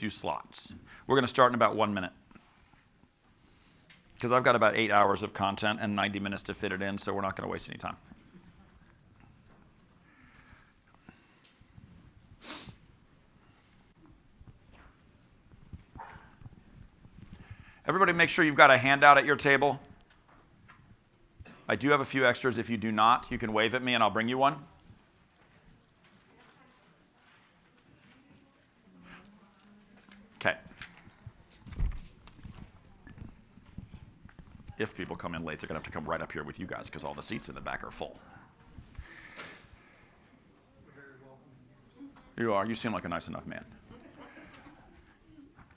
few slots. We're going to start in about 1 minute. Because I've got about 8 hours of content and 90 minutes to fit it in, so we're not going to waste any time. Everybody make sure you've got a handout at your table. I do have a few extras. If you do not, you can wave at me and I'll bring you one. Okay. If people come in late, they're going to have to come right up here with you guys because all the seats in the back are full. You are. You seem like a nice enough man.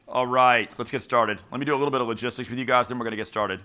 All right, let's get started. Let me do a little bit of logistics with you guys, then we're going to get started.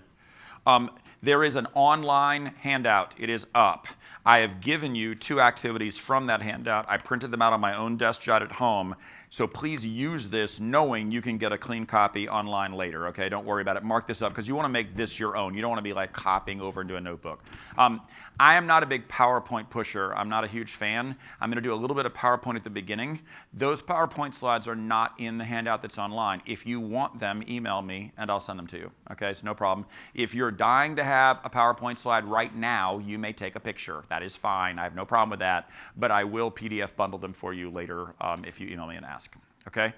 There is an online handout. It is up. I have given you 2 activities from that handout. I printed them out on my own desk jot at home. So please use this knowing you can get a clean copy online later, okay? Don't worry about it. Mark this up because you want to make this your own. You don't want to be like copying over into a notebook. I am not a big PowerPoint pusher. I'm not a huge fan. I'm going to do a little bit of PowerPoint at the beginning. Those PowerPoint slides are not in the handout that's online. If you want them, email me and I'll send them to you, okay? It's no problem. If you're dying to have a PowerPoint slide right now, you may take a picture. That is fine. I have no problem with that. But I will PDF bundle them for you later if you email me and ask. Okay?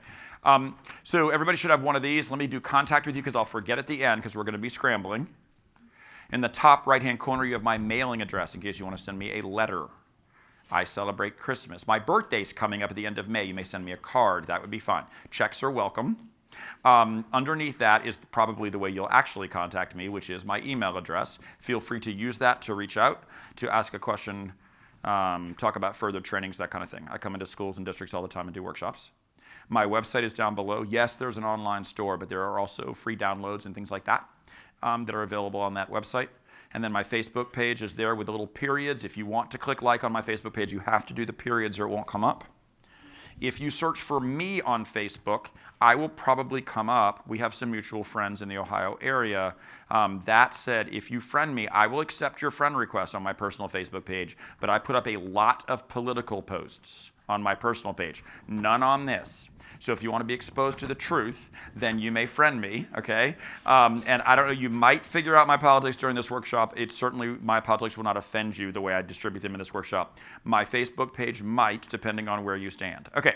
So everybody should have one of these. Let me do contact with you because I'll forget at the end because we're going to be scrambling. In the top right-hand corner, you have my mailing address in case you want to send me a letter. I celebrate Christmas. My birthday's coming up at the end of May. You may send me a card. That would be fine. Checks are welcome. Underneath that is probably the way you'll actually contact me, which is my email address. Feel free to use that to reach out, to ask a question, talk about further trainings, that kind of thing. I come into schools and districts all the time and do workshops. My website is down below. Yes, there's an online store, but there are also free downloads and things like that that are available on that website. And then my Facebook page is there with the little periods. If you want to click like on my Facebook page, you have to do the periods or it won't come up. If you search for me on Facebook, I will probably come up. We have some mutual friends in the Ohio area. That said, if you friend me, I will accept your friend request on my personal Facebook page, but I put up a lot of political posts on my personal page, none on this. So if you want to be exposed to the truth, then you may friend me, okay? And I don't know, you might figure out my politics during this workshop. It's certainly, my politics will not offend you the way I distribute them in this workshop. My Facebook page might, depending on where you stand. Okay,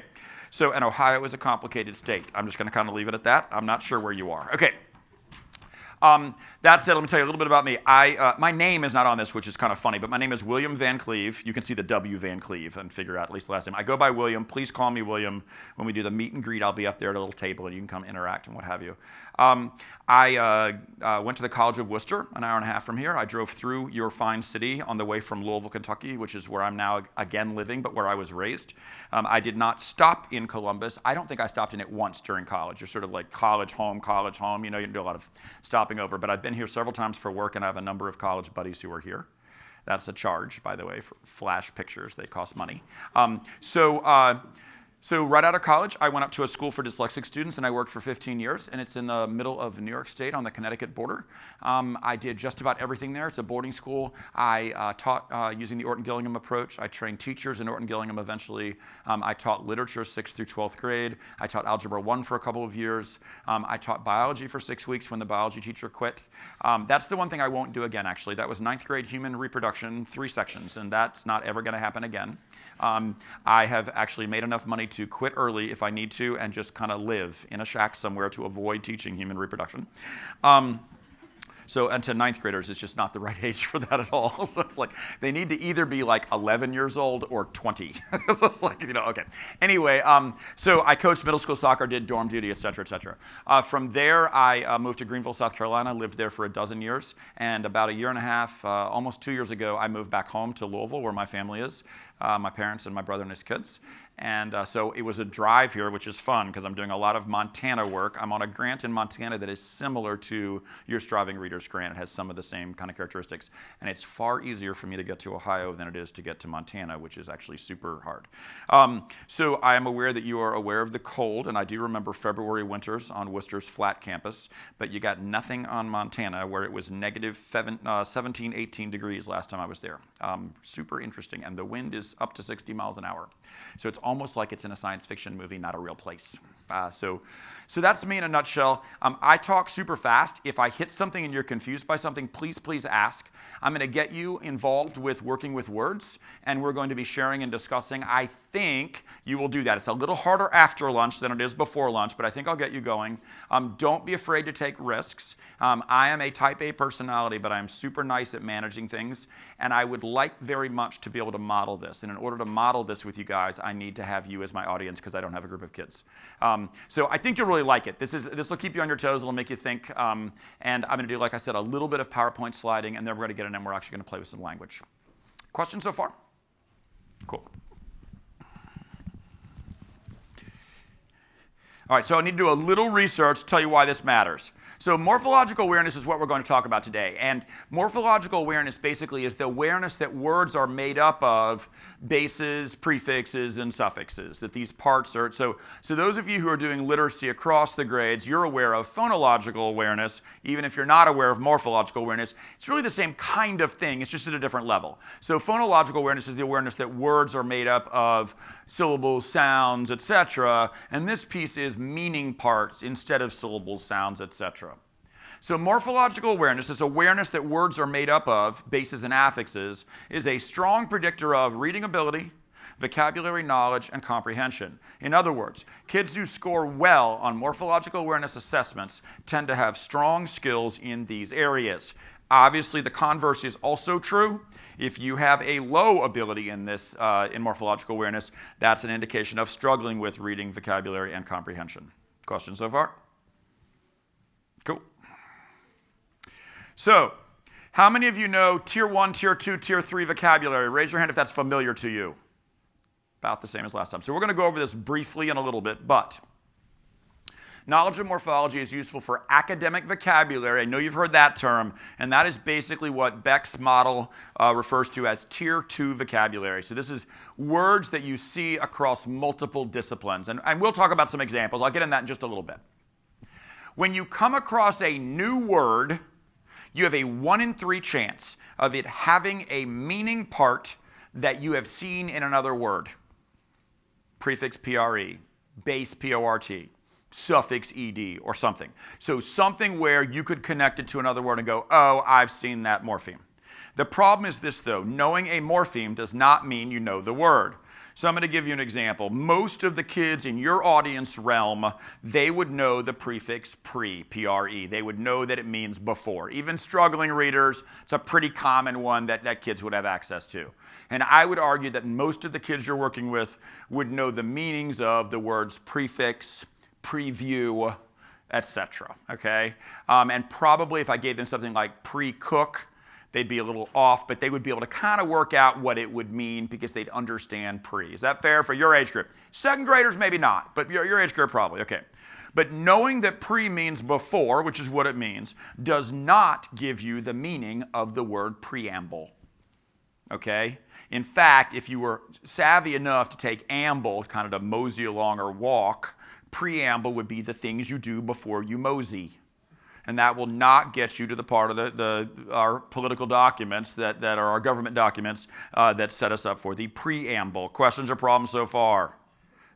so, and Ohio is a complicated state. I'm just gonna kind of leave it at that. I'm not sure where you are. Okay. That said, let me tell you a little bit about me. My name is not on this, which is kind of funny, but my name is William Van Cleave. You can see the W Van Cleave and figure out at least the last name. I go by William. Please call me William. When we do the meet and greet, I'll be up there at a little table and you can come interact and what have you. I went to the College of Worcester, an hour and a half from here. I drove through your fine city on the way from Louisville, Kentucky, which is where I'm now again living, but where I was raised. I did not stop in Columbus. I don't think I stopped in it once during college. You're sort of like college, home, you know, you can do a lot of stopping over, but I've been here several times for work and I have a number of college buddies who are here. That's a charge, by the way, for flash pictures. They cost money. So right out of college, I went up to a school for dyslexic students and I worked for 15 years and it's in the middle of New York State on the Connecticut border. I did just about everything there. It's a boarding school. I taught using the Orton-Gillingham approach. I trained teachers in Orton-Gillingham eventually. I taught literature 6th through 12th grade. I taught Algebra 1 for a couple of years. I taught biology for 6 weeks when the biology teacher quit. That's the one thing I won't do again, actually. That was 9th grade human reproduction, 3 sections, and that's not ever going to happen again. I have actually made enough money to quit early if I need to and just kind of live in a shack somewhere to avoid teaching human reproduction. And to 9th graders, it's just not the right age for that at all. So it's like, they need to either be like 11 years old or 20. So it's like, you know, okay. Anyway, so I coached middle school soccer, did dorm duty, et cetera, et cetera. From there, I moved to Greenville, South Carolina, lived there for 12 years. And about a year and a half, almost 2 years ago, I moved back home to Louisville, where my family is, my parents and my brother and his kids. And so it was a drive here, which is fun because I'm doing a lot of Montana work. I'm on a grant in Montana that is similar to your Striving Readers grant. It has some of the same kind of characteristics. And it's far easier for me to get to Ohio than it is to get to Montana, which is actually super hard. So I am aware that you are aware of the cold, and I do remember February winters on Worcester's flat campus, but you got nothing on Montana where it was negative 17, 18 degrees last time I was there. Super interesting, and the wind is up to 60 miles an hour. So it's almost like it's in a science fiction movie, not a real place. So that's me in a nutshell. I talk super fast. If I hit something and you're confused by something, please ask. I'm going to get you involved with working with words, and we're going to be sharing and discussing. I think you will do that. It's a little harder after lunch than it is before lunch, but I think I'll get you going. Don't be afraid to take risks. I am a type A personality, but I'm super nice at managing things, and I would like very much to be able to model this. And in order to model this with you guys, I need to have you as my audience because I don't have a group of kids. So I think you'll really like it. This will keep you on your toes. It'll make you think. And I'm going to do, like I said, a little bit of PowerPoint sliding, and then we're going to get in and we're actually going to play with some language. Questions so far? Cool. All right, so I need to do a little research to tell you why this matters. So morphological awareness is what we're going to talk about today. And morphological awareness basically is the awareness that words are made up of bases, prefixes, and suffixes, that these parts are. So those of you who are doing literacy across the grades, you're aware of phonological awareness, even if you're not aware of morphological awareness. It's really the same kind of thing, it's just at a different level. So phonological awareness is the awareness that words are made up of syllables, sounds, etc. And this piece is meaning parts instead of syllables, sounds, etc. So morphological awareness, this awareness that words are made up of, bases and affixes, is a strong predictor of reading ability, vocabulary knowledge, and comprehension. In other words, kids who score well on morphological awareness assessments tend to have strong skills in these areas. Obviously, the converse is also true. If you have a low ability in this, in morphological awareness, that's an indication of struggling with reading, vocabulary, and comprehension. Questions so far? Cool. So, how many of you know Tier 1, Tier 2, Tier 3 vocabulary? Raise your hand if that's familiar to you. About the same as last time. So we're going to go over this briefly in a little bit, but knowledge of morphology is useful for academic vocabulary. I know you've heard that term, and that is basically what Becks' model refers to as Tier 2 vocabulary. So this is words that you see across multiple disciplines, and we'll talk about some examples. I'll get in that in just a little bit. When you come across a new word, you have a 1 in 3 chance of it having a meaning part that you have seen in another word. Prefix PRE, base PORT, suffix ED, or something. So something where you could connect it to another word and go, oh, I've seen that morpheme. The problem is this, though. Knowing a morpheme does not mean you know the word. So I'm going to give you an example. Most of the kids in your audience realm, they would know the prefix pre, P-R-E. They would know that it means before. Even struggling readers, it's a pretty common one that kids would have access to. And I would argue that most of the kids you're working with would know the meanings of the words prefix, preview, etc. Okay? And probably if I gave them something like pre-cook, they'd be a little off, but they would be able to kind of work out what it would mean because they'd understand pre. Is that fair for your age group? Second graders, maybe not, but your age group probably, okay. But knowing that pre means before, which is what it means, does not give you the meaning of the word preamble, okay? In fact, if you were savvy enough to take amble, kind of to mosey along or walk, preamble would be the things you do before you mosey. And that will not get you to the part of our political documents that are our government documents that set us up for the preamble. Questions or problems so far?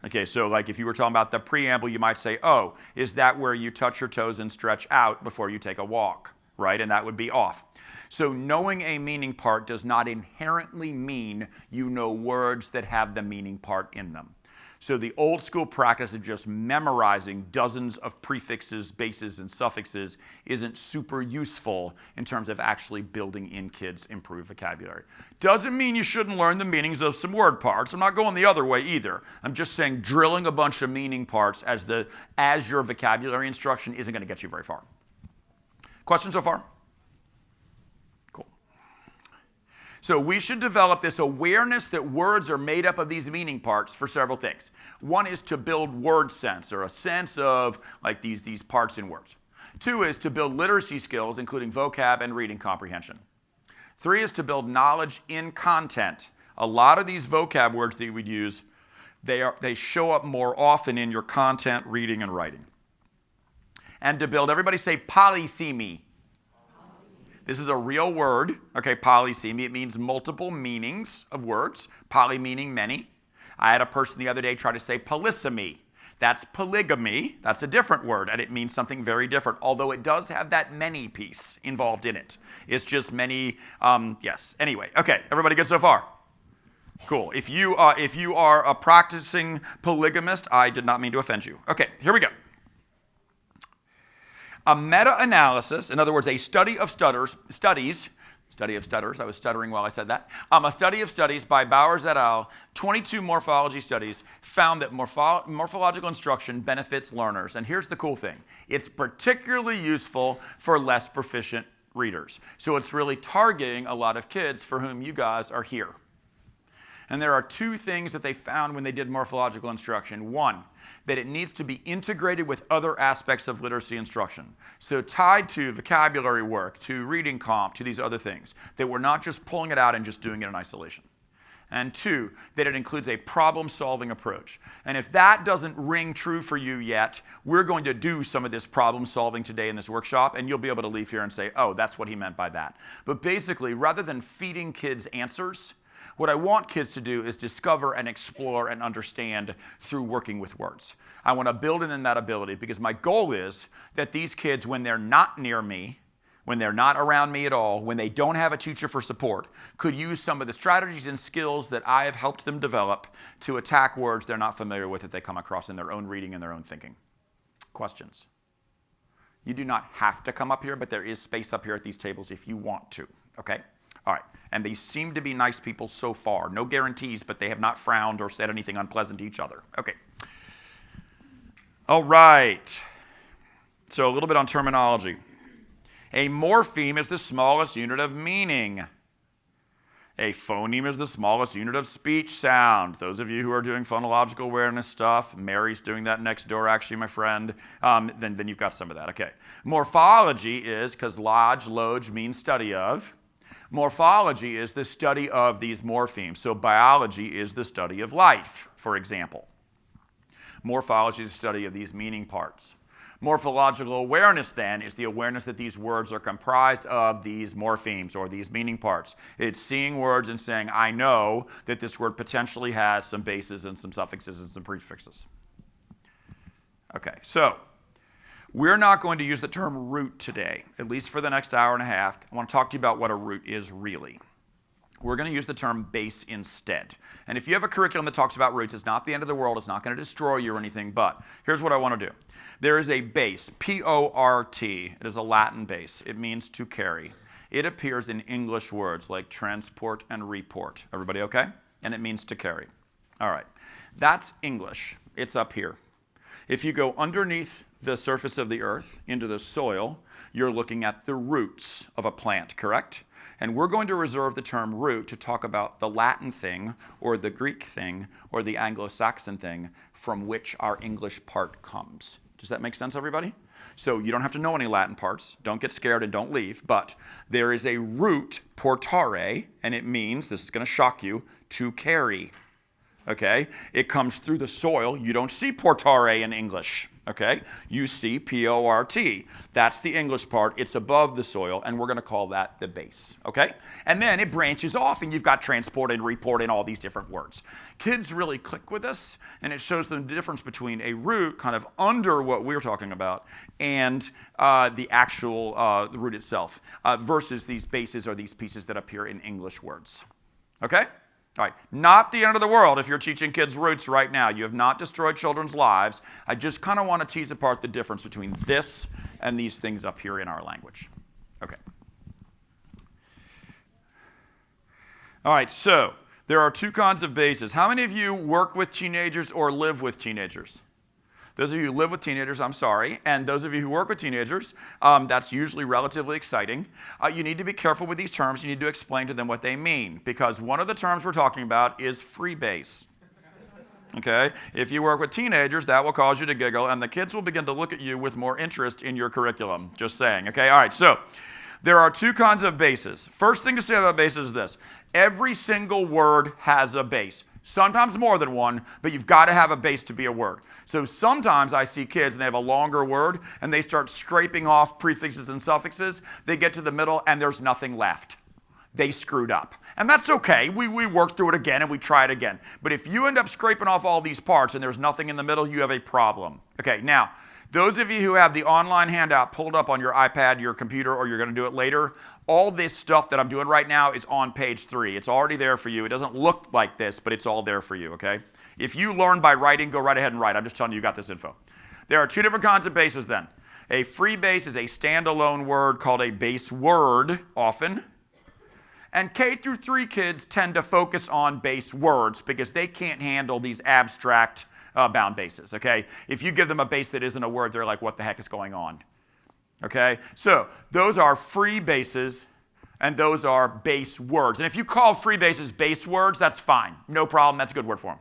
Okay, so like if you were talking about the preamble, you might say, oh, is that where you touch your toes and stretch out before you take a walk, right? And that would be off. So knowing a meaning part does not inherently mean you know words that have the meaning part in them. So the old school practice of just memorizing dozens of prefixes, bases, and suffixes isn't super useful in terms of actually building in kids' improved vocabulary. Doesn't mean you shouldn't learn the meanings of some word parts. I'm not going the other way either. I'm just saying drilling a bunch of meaning parts as your vocabulary instruction isn't going to get you very far. Questions so far? So we should develop this awareness that words are made up of these meaning parts for several things. One is to build word sense, or a sense of like these parts in words. 2 is to build literacy skills, including vocab and reading comprehension. 3 is to build knowledge in content. A lot of these vocab words that you would use, they show up more often in your content, reading, and writing. And to build, everybody say polysemy. This is a real word, okay, polysemy. It means multiple meanings of words, poly meaning many. I had a person the other day try to say polysemy. That's polygamy. That's a different word, and it means something very different, although it does have that many piece involved in it. It's just many, yes. Anyway, okay, everybody good so far? Cool. If you are a practicing polygamist, I did not mean to offend you. Okay, here we go. A meta-analysis, in other words, a study of studies, I was stuttering while I said that. A study of studies by Bowers et al., 22 morphology studies, found that morphological instruction benefits learners. And here's the cool thing. It's particularly useful for less proficient readers. So it's really targeting a lot of kids for whom you guys are here. And there are two things that they found when they did morphological instruction. One, that it needs to be integrated with other aspects of literacy instruction. So tied to vocabulary work, to reading comp, to these other things. That we're not just pulling it out and just doing it in isolation. And two, that it includes a problem-solving approach. And if that doesn't ring true for you yet, we're going to do some of this problem-solving today in this workshop, and you'll be able to leave here and say, oh, that's what he meant by that. But basically, rather than feeding kids answers, what I want kids to do is discover and explore and understand through working with words. I want to build in them that ability because my goal is that these kids, when they're not near me, when they're not around me at all, when they don't have a teacher for support, could use some of the strategies and skills that I have helped them develop to attack words they're not familiar with that they come across in their own reading and their own thinking. Questions? You do not have to come up here, but there is space up here at these tables if you want to, okay? All right, and they seem to be nice people so far. No guarantees, but they have not frowned or said anything unpleasant to each other. Okay. All right. So a little bit on terminology. A morpheme is the smallest unit of meaning. A phoneme is the smallest unit of speech sound. Those of you who are doing phonological awareness stuff, Mary's doing that next door, actually, my friend, then you've got some of that. Okay. Morphology is, because loge means study of. Morphology is the study of these morphemes. So biology is the study of life, for example. Morphology is the study of these meaning parts. Morphological awareness, then, is the awareness that these words are comprised of these morphemes or these meaning parts. It's seeing words and saying, I know that this word potentially has some bases and some suffixes and some prefixes. Okay, so we're not going to use the term root today, at least for the next hour and a half. I want to talk to you about what a root is really. We're going to use the term base instead. And if you have a curriculum that talks about roots, it's not the end of the world. It's not going to destroy you or anything, but here's what I want to do. There is a base, P-O-R-T. It is a Latin base. It means to carry. It appears in English words like transport and report. Everybody okay? And it means to carry. All right. That's English. It's up here. If you go underneath the surface of the earth into the soil, you're looking at the roots of a plant, correct? And we're going to reserve the term root to talk about the Latin thing or the Greek thing or the Anglo-Saxon thing from which our English part comes. Does that make sense, everybody? So you don't have to know any Latin parts. Don't get scared and don't leave. But there is a root, portare, and it means, this is going to shock you, to carry. Okay? It comes through the soil. You don't see portare in English. Okay? You see P-O-R-T. That's the English part. It's above the soil, and we're going to call that the base. Okay? And then it branches off, and you've got transport and report and all these different words. Kids really click with this, and it shows them the difference between a root kind of under what we're talking about and the actual the root itself versus these bases or these pieces that appear in English words. Okay? All right, not the end of the world if you're teaching kids roots right now. You have not destroyed children's lives. I just kind of want to tease apart the difference between this and these things up here in our language. Okay. All right, so there are two kinds of bases. How many of you work with teenagers or live with teenagers? Those of you who live with teenagers, I'm sorry. And those of you who work with teenagers, that's usually relatively exciting. You need to be careful with these terms. You need to explain to them what they mean. Because one of the terms we're talking about is freebase. Okay? If you work with teenagers, that will cause you to giggle, and the kids will begin to look at you with more interest in your curriculum. Just saying. Okay? All right, so there are two kinds of bases. First thing to say about bases is this. Every single word has a base. Sometimes more than one, but you've got to have a base to be a word. So sometimes I see kids and they have a longer word and they start scraping off prefixes and suffixes. They get to the middle and there's nothing left. they screwed up. And that's okay. We work through it again and we try it again. But if you end up scraping off all these parts and there's nothing in the middle, you have a problem. Okay, now, those of you who have the online handout pulled up on your iPad, your computer, or you're going to do it later, all this stuff that I'm doing right now is on page 3. It's already there for you. It doesn't look like this, but it's all there for you, okay? If you learn by writing, go right ahead and write. I'm just telling you got this info. There are 2 different kinds of bases then. A free base is a standalone word called a base word, often. And K through 3 kids tend to focus on base words because they can't handle these abstract bound bases, okay? If you give them a base that isn't a word, they're like, what the heck is going on? Okay? So those are free bases, and those are base words. And if you call free bases base words, that's fine. No problem. That's a good word for them.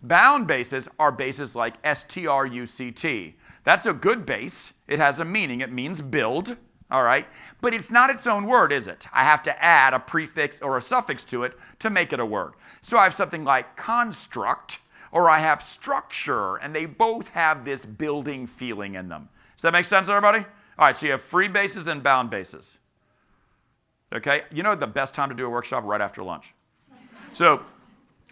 Bound bases are bases like struct. That's a good base. It has a meaning. It means build. All right, but it's not its own word, is it? I have to add a prefix or a suffix to it to make it a word. So I have something like construct, or I have structure, and they both have this building feeling in them. Does that make sense, everybody? All right, so you have free bases and bound bases. Okay, you know the best time to do a workshop? Right after lunch. So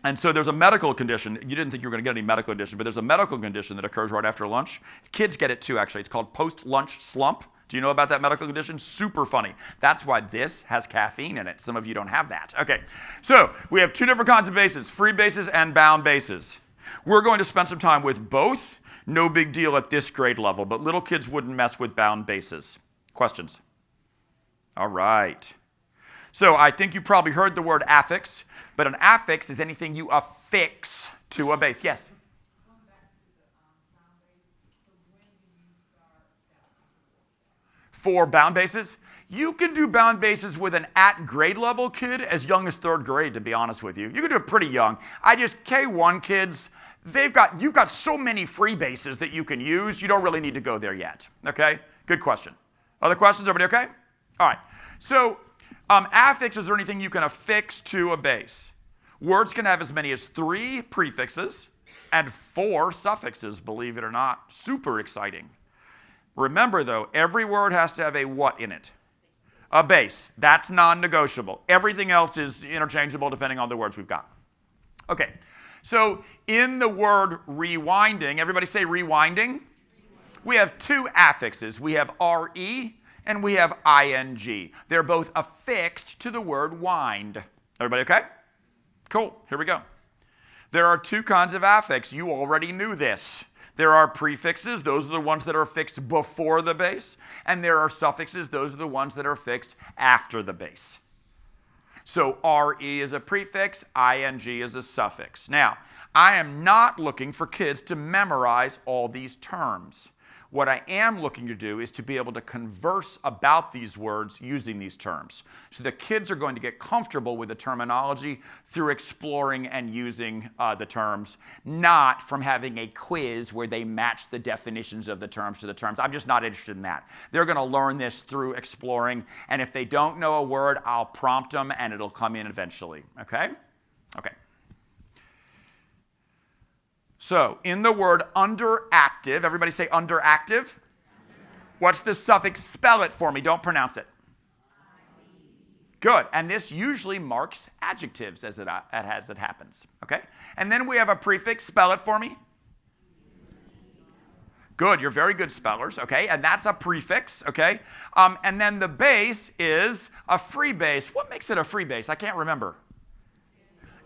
there's a medical condition. You didn't think you were going to get any medical condition, but there's a medical condition that occurs right after lunch. Kids get it too, actually. It's called post-lunch slump. Do you know about that medical condition? Super funny. That's why this has caffeine in it. Some of you don't have that. Okay, so we have 2 different kinds of bases, free bases and bound bases. We're going to spend some time with both. No big deal at this grade level, but little kids wouldn't mess with bound bases. Questions? All right. So I think you probably heard the word affix, but an affix is anything you affix to a base. Yes? For bound bases, you can do bound bases with an at grade level kid as young as 3rd grade, to be honest with you. You can do it pretty young. K1 kids, you've got so many free bases that you can use, you don't really need to go there yet. Okay? Good question. Other questions? Everybody okay? All right. So affixes are anything you can affix to a base. Words can have as many as 3 prefixes and 4 suffixes, believe it or not. Super exciting. Remember, though, every word has to have a what in it? A base. That's non-negotiable. Everything else is interchangeable depending on the words we've got. Okay, so in the word rewinding, everybody say rewinding. We have 2 affixes. We have re and we have ing. They're both affixed to the word wind. Everybody okay? Cool, here we go. There are 2 kinds of affix. You already knew this. There are prefixes, those are the ones that are affixed before the base, and there are suffixes, those are the ones that are affixed after the base. So re is a prefix, ing is a suffix. Now, I am not looking for kids to memorize all these terms. What I am looking to do is to be able to converse about these words using these terms. So the kids are going to get comfortable with the terminology through exploring and using the terms, not from having a quiz where they match the definitions of the terms to the terms. I'm just not interested in that. They're going to learn this through exploring, and if they don't know a word, I'll prompt them and it'll come in eventually. Okay? Okay. So, in the word underactive, everybody say underactive. What's the suffix? Spell it for me. Don't pronounce it. Good. And this usually marks adjectives as it happens. Okay? And then we have a prefix. Spell it for me. Good. You're very good spellers. Okay? And that's a prefix. Okay? And then the base is a free base. What makes it a free base? I can't remember.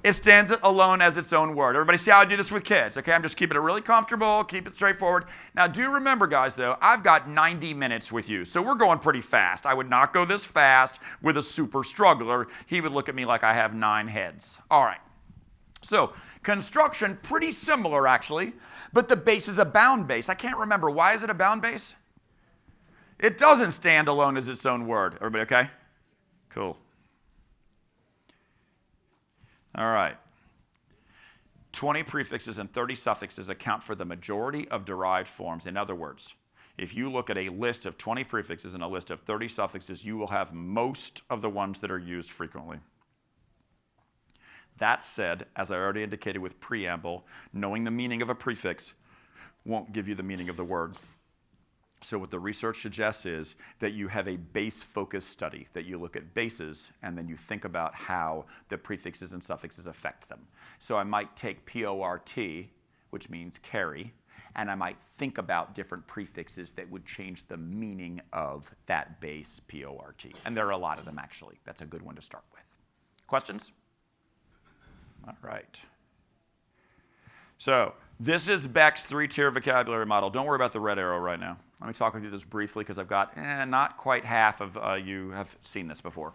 It stands alone as its own word. Everybody see how I do this with kids, okay? I'm just keeping it really comfortable, keep it straightforward. Now, do remember, guys, though, I've got 90 minutes with you, so we're going pretty fast. I would not go this fast with a super struggler. He would look at me like I have 9 heads. All right. So, construction, pretty similar, actually, but the base is a bound base. I can't remember. Why is it a bound base? It doesn't stand alone as its own word. Everybody okay? Cool. All right. 20 prefixes and 30 suffixes account for the majority of derived forms. In other words, if you look at a list of 20 prefixes and a list of 30 suffixes, you will have most of the ones that are used frequently. That said, as I already indicated with preamble, knowing the meaning of a prefix won't give you the meaning of the word. So what the research suggests is that you have a base-focused study, that you look at bases and then you think about how the prefixes and suffixes affect them. So I might take P-O-R-T, which means carry, and I might think about different prefixes that would change the meaning of that base P-O-R-T. And there are a lot of them, actually. That's a good one to start with. Questions? All right. So this is Becks' 3-tier vocabulary model. Don't worry about the red arrow right now. Let me talk with you this briefly because I've got not quite half of you have seen this before.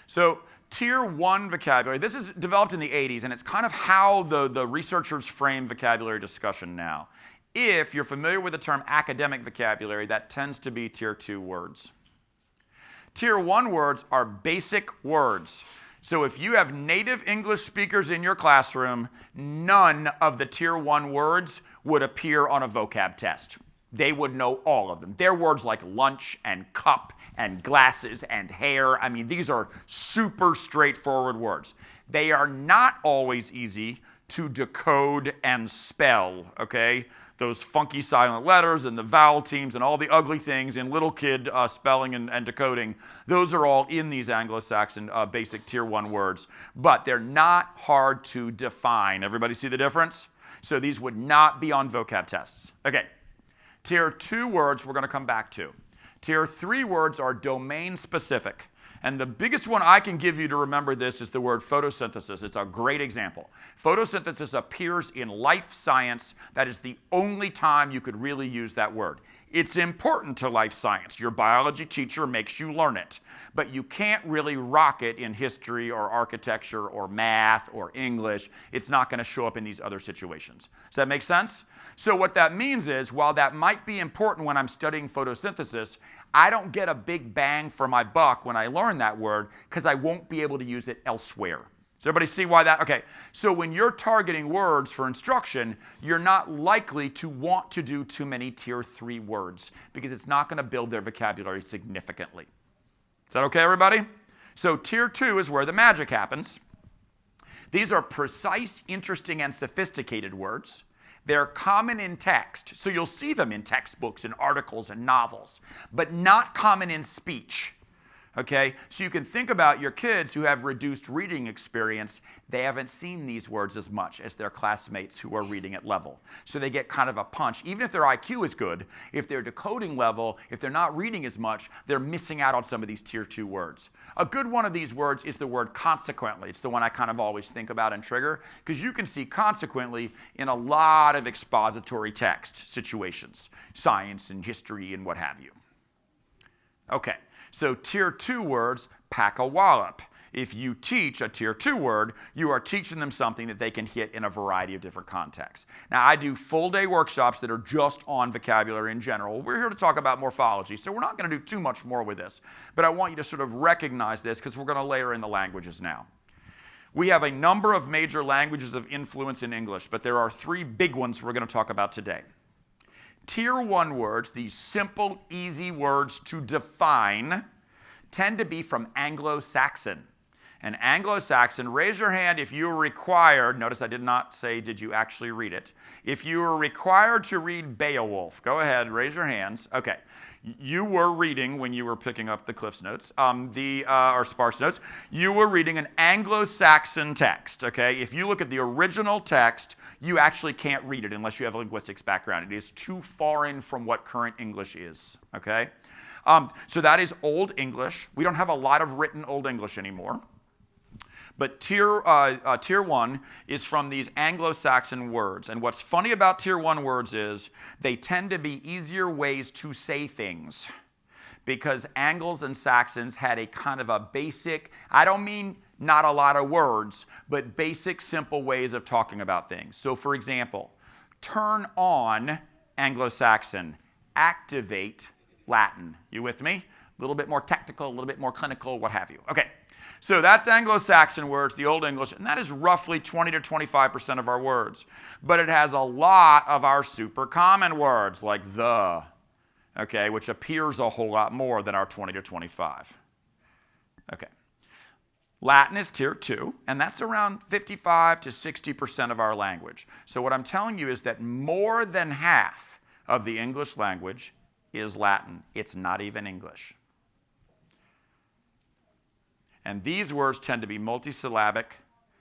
So tier 1 vocabulary, this is developed in the 80s, and it's kind of how the researchers frame vocabulary discussion now. If you're familiar with the term academic vocabulary, that tends to be tier 2 words. Tier 1 words are basic words. So if you have native English speakers in your classroom, none of the tier 1 words would appear on a vocab test. They would know all of them. They're words like lunch and cup and glasses and hair. I mean, these are super straightforward words. They are not always easy to decode and spell, okay? Those funky silent letters and the vowel teams and all the ugly things in little kid spelling and decoding, those are all in these Anglo-Saxon basic tier 1 words, but they're not hard to define. Everybody see the difference? So these would not be on vocab tests. Okay, tier 2 words we're going to come back to. Tier 3 words are domain specific. And the biggest one I can give you to remember this is the word photosynthesis. It's a great example. Photosynthesis appears in life science. That is the only time you could really use that word. It's important to life science. Your biology teacher makes you learn it. But you can't really rock it in history or architecture or math or English. It's not going to show up in these other situations. Does that make sense? So what that means is, while that might be important when I'm studying photosynthesis, I don't get a big bang for my buck when I learn that word because I won't be able to use it elsewhere. Does everybody see why that? Okay, so when you're targeting words for instruction, you're not likely to want to do too many tier 3 words because it's not going to build their vocabulary significantly. Is that okay, everybody? So tier 2 is where the magic happens. These are precise, interesting, and sophisticated words. They're common in text, so you'll see them in textbooks and articles and novels, but not common in speech. Okay, so you can think about your kids who have reduced reading experience. They haven't seen these words as much as their classmates who are reading at level. So they get kind of a punch. Even if their IQ is good, if their decoding level, if they're not reading as much, they're missing out on some of these tier 2 words. A good one of these words is the word consequently. It's the one I kind of always think about and trigger, because you can see consequently in a lot of expository text situations, science and history and what have you. Okay. So tier 2 words pack a wallop. If you teach a tier 2 word, you are teaching them something that they can hit in a variety of different contexts. Now, I do full-day workshops that are just on vocabulary in general. We're here to talk about morphology, so we're not going to do too much more with this. But I want you to sort of recognize this because we're going to layer in the languages now. We have a number of major languages of influence in English, but there are 3 big ones we're going to talk about today. Tier 1 words, these simple, easy words to define, tend to be from Anglo-Saxon. And Anglo-Saxon, raise your hand if you were required, notice I did not say did you actually read it, if you were required to read Beowulf. Go ahead, raise your hands. Okay. You were reading, when you were picking up the Cliff's Notes, or Sparse Notes, you were reading an Anglo-Saxon text, okay? If you look at the original text, you actually can't read it unless you have a linguistics background. It is too foreign from what current English is, okay? So that is Old English. We don't have a lot of written Old English anymore. But tier 1 is from these Anglo-Saxon words. And what's funny about tier 1 words is they tend to be easier ways to say things, because Angles and Saxons had a kind of a basic, I don't mean not a lot of words, but basic, simple ways of talking about things. So for example, turn on, Anglo-Saxon, activate, Latin. You with me? A little bit more technical, a little bit more clinical, what have you. Okay. So that's Anglo-Saxon words, the Old English, and that is roughly 20 to 25% of our words. But it has a lot of our super common words, like the, okay, which appears a whole lot more than our 20 to 25. Okay. Latin is tier 2, and that's around 55 to 60% of our language. So what I'm telling you is that more than half of the English language is Latin. It's not even English. And these words tend to be multisyllabic,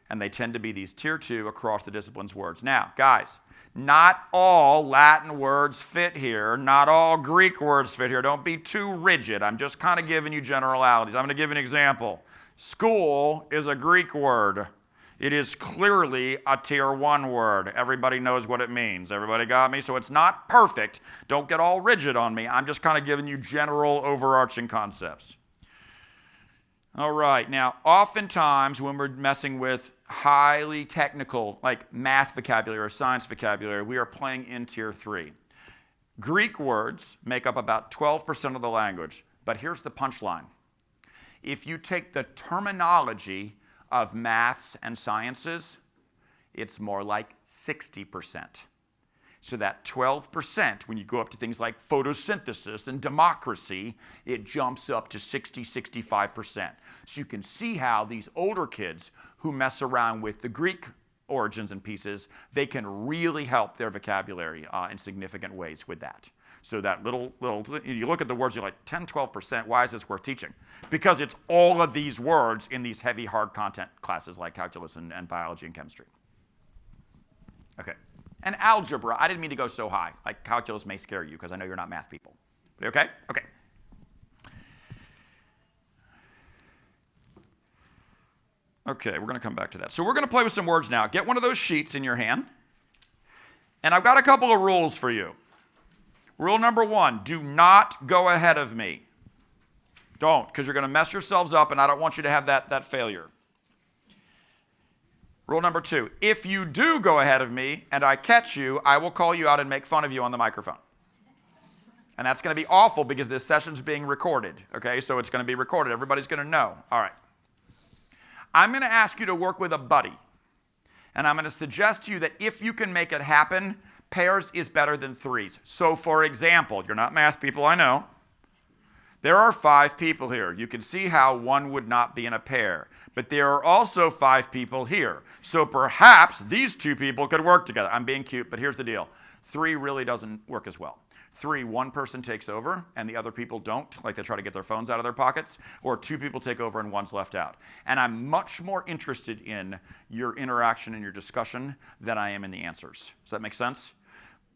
and they tend to be these tier 2 across the disciplines words. Now, guys, not all Latin words fit here. Not all Greek words fit here. Don't be too rigid. I'm just kind of giving you generalities. I'm going to give you an example. School is a Greek word. It is clearly a tier 1 word. Everybody knows what it means. Everybody got me? So it's not perfect. Don't get all rigid on me. I'm just kind of giving you general overarching concepts. All right, now oftentimes when we're messing with highly technical, like math vocabulary or science vocabulary, we are playing in tier 3. Greek words make up about 12% of the language, but here's the punchline. If you take the terminology of maths and sciences, it's more like 60%. So that 12%, when you go up to things like photosynthesis and democracy, it jumps up to 60, 65%. So you can see how these older kids who mess around with the Greek origins and pieces, they can really help their vocabulary in significant ways with that. So that little, you look at the words, you're like, 10, 12%, why is this worth teaching? Because it's all of these words in these heavy, hard content classes like calculus and biology and chemistry. Okay. And algebra, I didn't mean to go so high. Like calculus may scare you because I know you're not math people. But okay? Okay. Okay, we're going to come back to that. So we're going to play with some words now. Get one of those sheets in your hand. And I've got a couple of rules for you. Rule number 1, do not go ahead of me. Don't, because you're going to mess yourselves up and I don't want you to have that failure. Rule number 2, if you do go ahead of me and I catch you, I will call you out and make fun of you on the microphone. And that's going to be awful because this session's being recorded, okay? So it's going to be recorded. Everybody's going to know. All right. I'm going to ask you to work with a buddy. And I'm going to suggest to you that if you can make it happen, pairs is better than threes. So for example, you're not math people, I know. There are 5 people here. You can see how one would not be in a pair. But there are also 5 people here. So perhaps these 2 people could work together. I'm being cute, but here's the deal. 3 really doesn't work as well. 3, one person takes over and the other people don't, like they try to get their phones out of their pockets, or 2 people take over and one's left out. And I'm much more interested in your interaction and your discussion than I am in the answers. Does that make sense?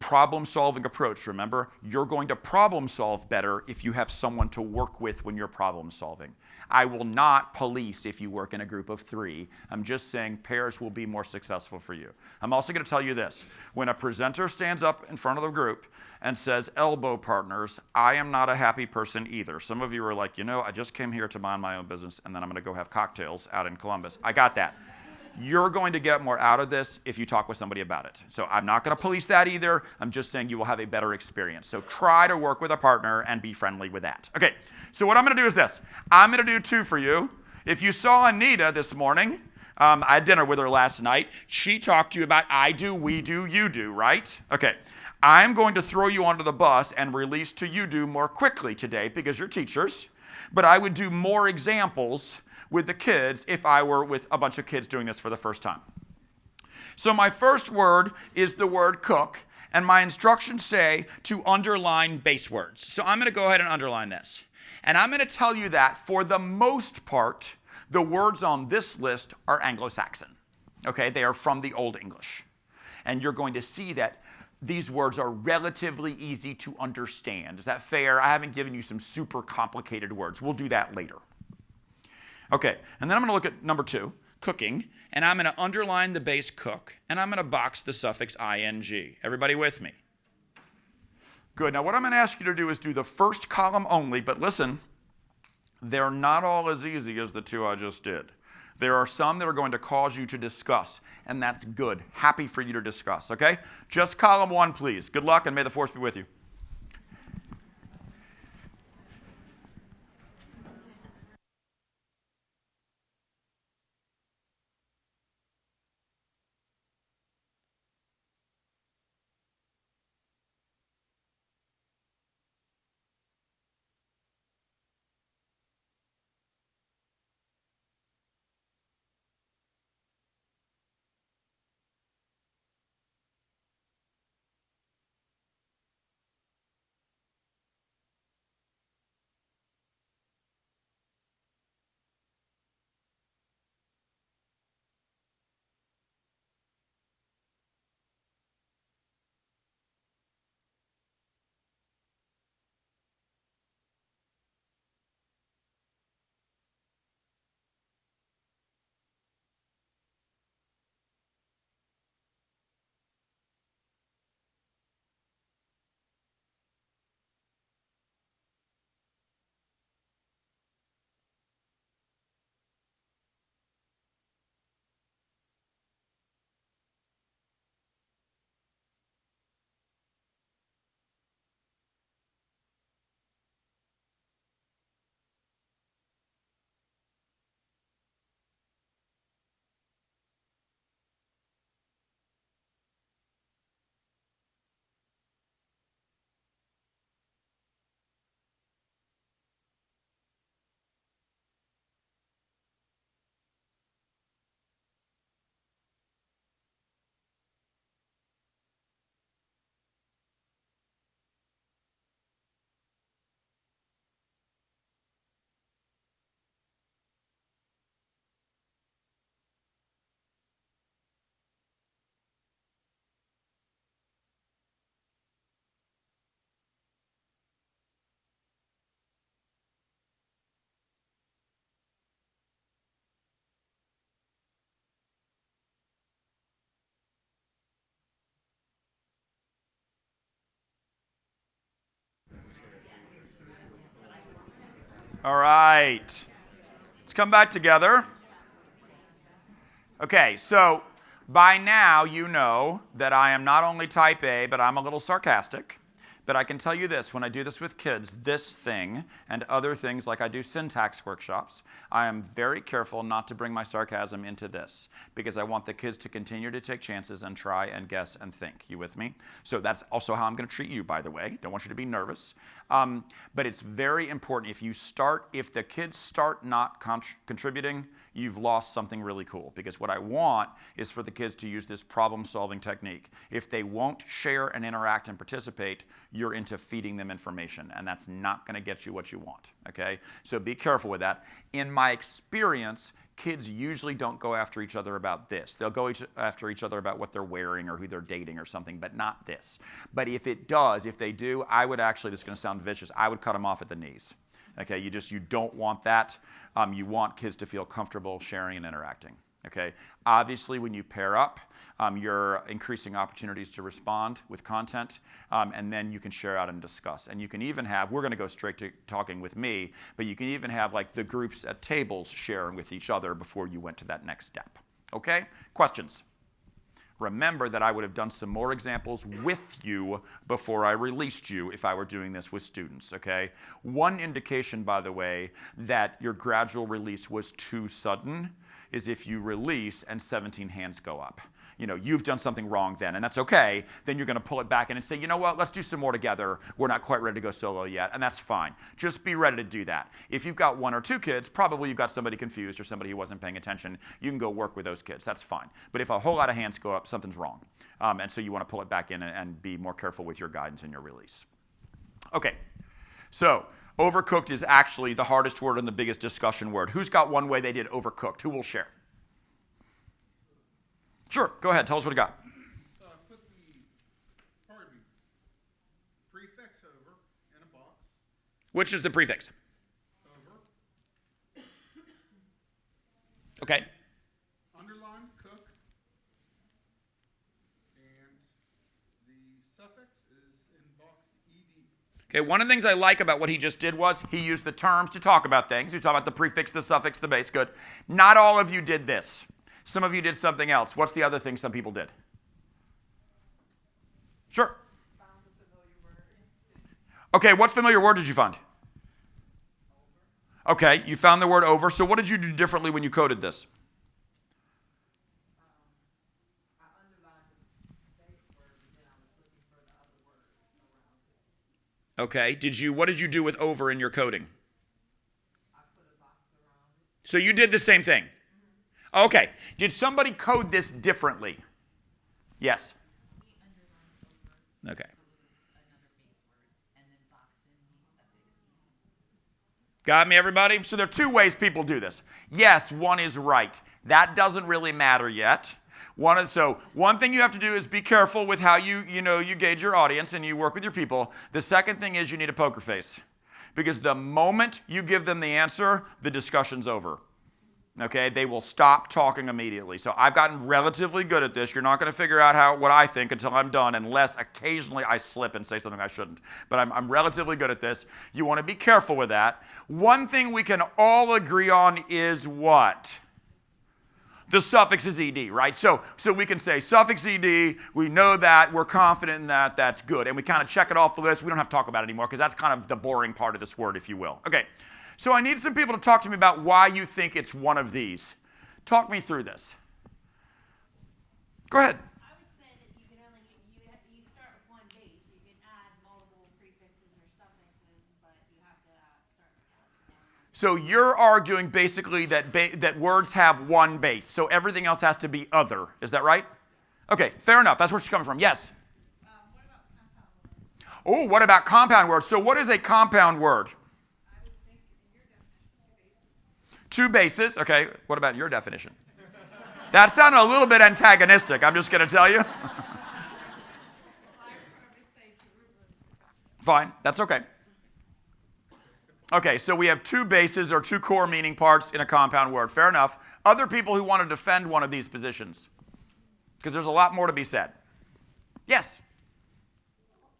Problem-solving approach, remember? You're going to problem-solve better if you have someone to work with when you're problem-solving. I will not police if you work in a group of 3. I'm just saying pairs will be more successful for you. I'm also going to tell you this. When a presenter stands up in front of the group and says, elbow partners, I am not a happy person either. Some of you are like, you know, I just came here to mind my own business and then I'm going to go have cocktails out in Columbus. I got that. You're going to get more out of this if you talk with somebody about it. So I'm not going to police that either. I'm just saying you will have a better experience. So try to work with a partner and be friendly with that. Okay, so what I'm going to do is this. I'm going to do 2 for you. If you saw Anita this morning, I had dinner with her last night. She talked to you about I do, we do, you do, right? Okay, I'm going to throw you onto the bus and release to you do more quickly today because you're teachers. But I would do more examples with the kids if I were with a bunch of kids doing this for the first time. So my first word is the word cook, and my instructions say to underline base words. So I'm going to go ahead and underline this. And I'm going to tell you that for the most part, the words on this list are Anglo-Saxon. Okay, they are from the Old English. And you're going to see that these words are relatively easy to understand. Is that fair? I haven't given you some super complicated words. We'll do that later. Okay, and then I'm going to look at number 2, cooking, and I'm going to underline the base cook, and I'm going to box the suffix ing. Everybody with me? Good. Now what I'm going to ask you to do is do the first column only, but listen, they're not all as easy as the 2 I just did. There are some that are going to cause you to discuss, and that's good. Happy for you to discuss, okay? Just column 1, please. Good luck, and may the force be with you. All right. Let's come back together. Okay, so by now you know that I am not only type A, but I'm a little sarcastic. But I can tell you this, when I do this with kids, this thing and other things like I do syntax workshops, I am very careful not to bring my sarcasm into this because I want the kids to continue to take chances and try and guess and think. You with me? So that's also how I'm going to treat you, by the way. Don't want you to be nervous. But it's very important if the kids start not contributing, you've lost something really cool because what I want is for the kids to use this problem-solving technique. If they won't share and interact and participate, you're into feeding them information, and that's not going to get you what you want, okay? So be careful with that. In my experience, kids usually don't go after each other about this. They'll go after each other about what they're wearing or who they're dating or something, but not this. But if they do, I would actually, this is going to sound vicious, I would cut them off at the knees. Okay, you don't want that. You want kids to feel comfortable sharing and interacting. Okay, obviously when you pair up, you're increasing opportunities to respond with content, and then you can share out and discuss. And you can even have, we're going to go straight to talking with me, but you can even have like the groups at tables sharing with each other before you went to that next step. Okay, questions? Remember that I would have done some more examples with you before I released you if I were doing this with students, okay? One indication, by the way, that your gradual release was too sudden is if you release and 17 hands go up. You know, you've done something wrong then, and that's okay. Then you're going to pull it back in and say, you know what, let's do some more together. We're not quite ready to go solo yet, and that's fine. Just be ready to do that. If you've got one or two kids, probably you've got somebody confused or somebody who wasn't paying attention. You can go work with those kids. That's fine. But if a whole lot of hands go up, something's wrong. And so you want to pull it back in and be more careful with your guidance and your release. Okay, so overcooked is actually the hardest word and the biggest discussion word. Who's got one way they did overcooked? Who will share? Sure, go ahead. Tell us what you got. Put the prefix over in a box. Which is the prefix? Over. Okay. Underline cook. And the suffix is in box ED. Okay, one of the things I like about what he just did was he used the terms to talk about things. He talked about the prefix, the suffix, the base. Good. Not all of you did this. Some of you did something else. What's the other thing some people did? Sure. Found a familiar word. Okay, what familiar word did you find? Over. Okay, you found the word over. So what did you do differently when you coded this? I underlined the base word, and then I was looking for the other words around it. Okay, what did you do with over in your coding? I put a box around it. So you did the same thing? Okay, did somebody code this differently? Yes. We underlined over. Okay. It was another base word, and then boxed in the suffix. Got me, everybody? So there are two ways people do this. Yes, one is right. That doesn't really matter yet. One thing you have to do is be careful with how you gauge your audience and you work with your people. The second thing is you need a poker face. Because the moment you give them the answer, the discussion's over. Okay, they will stop talking immediately. So I've gotten relatively good at this. You're not going to figure out what I think until I'm done, unless occasionally I slip and say something I shouldn't. But I'm relatively good at this. You want to be careful with that. One thing we can all agree on is what? The suffix is ed, right? So we can say suffix ed, we know that, we're confident in that, that's good. And we kind of check it off the list. We don't have to talk about it anymore because that's kind of the boring part of this word, if you will. Okay. So I need some people to talk to me about why you think it's one of these. Talk me through this. Go ahead. I would say that you can only you start with one base. You can add multiple prefixes or suffixes, but you have to start with one. So you're arguing basically that words have one base. So everything else has to be other. Is that right? Okay, fair enough. That's where she's coming from. Yes. What about compound words? Oh, what about compound words? So what is a compound word? Two bases. Okay, what about your definition? That sounded a little bit antagonistic, I'm just going to tell you. Fine, that's okay. Okay, so we have two bases or two core meaning parts in a compound word. Fair enough. Other people who want to defend one of these positions? Because there's a lot more to be said. Yes? I was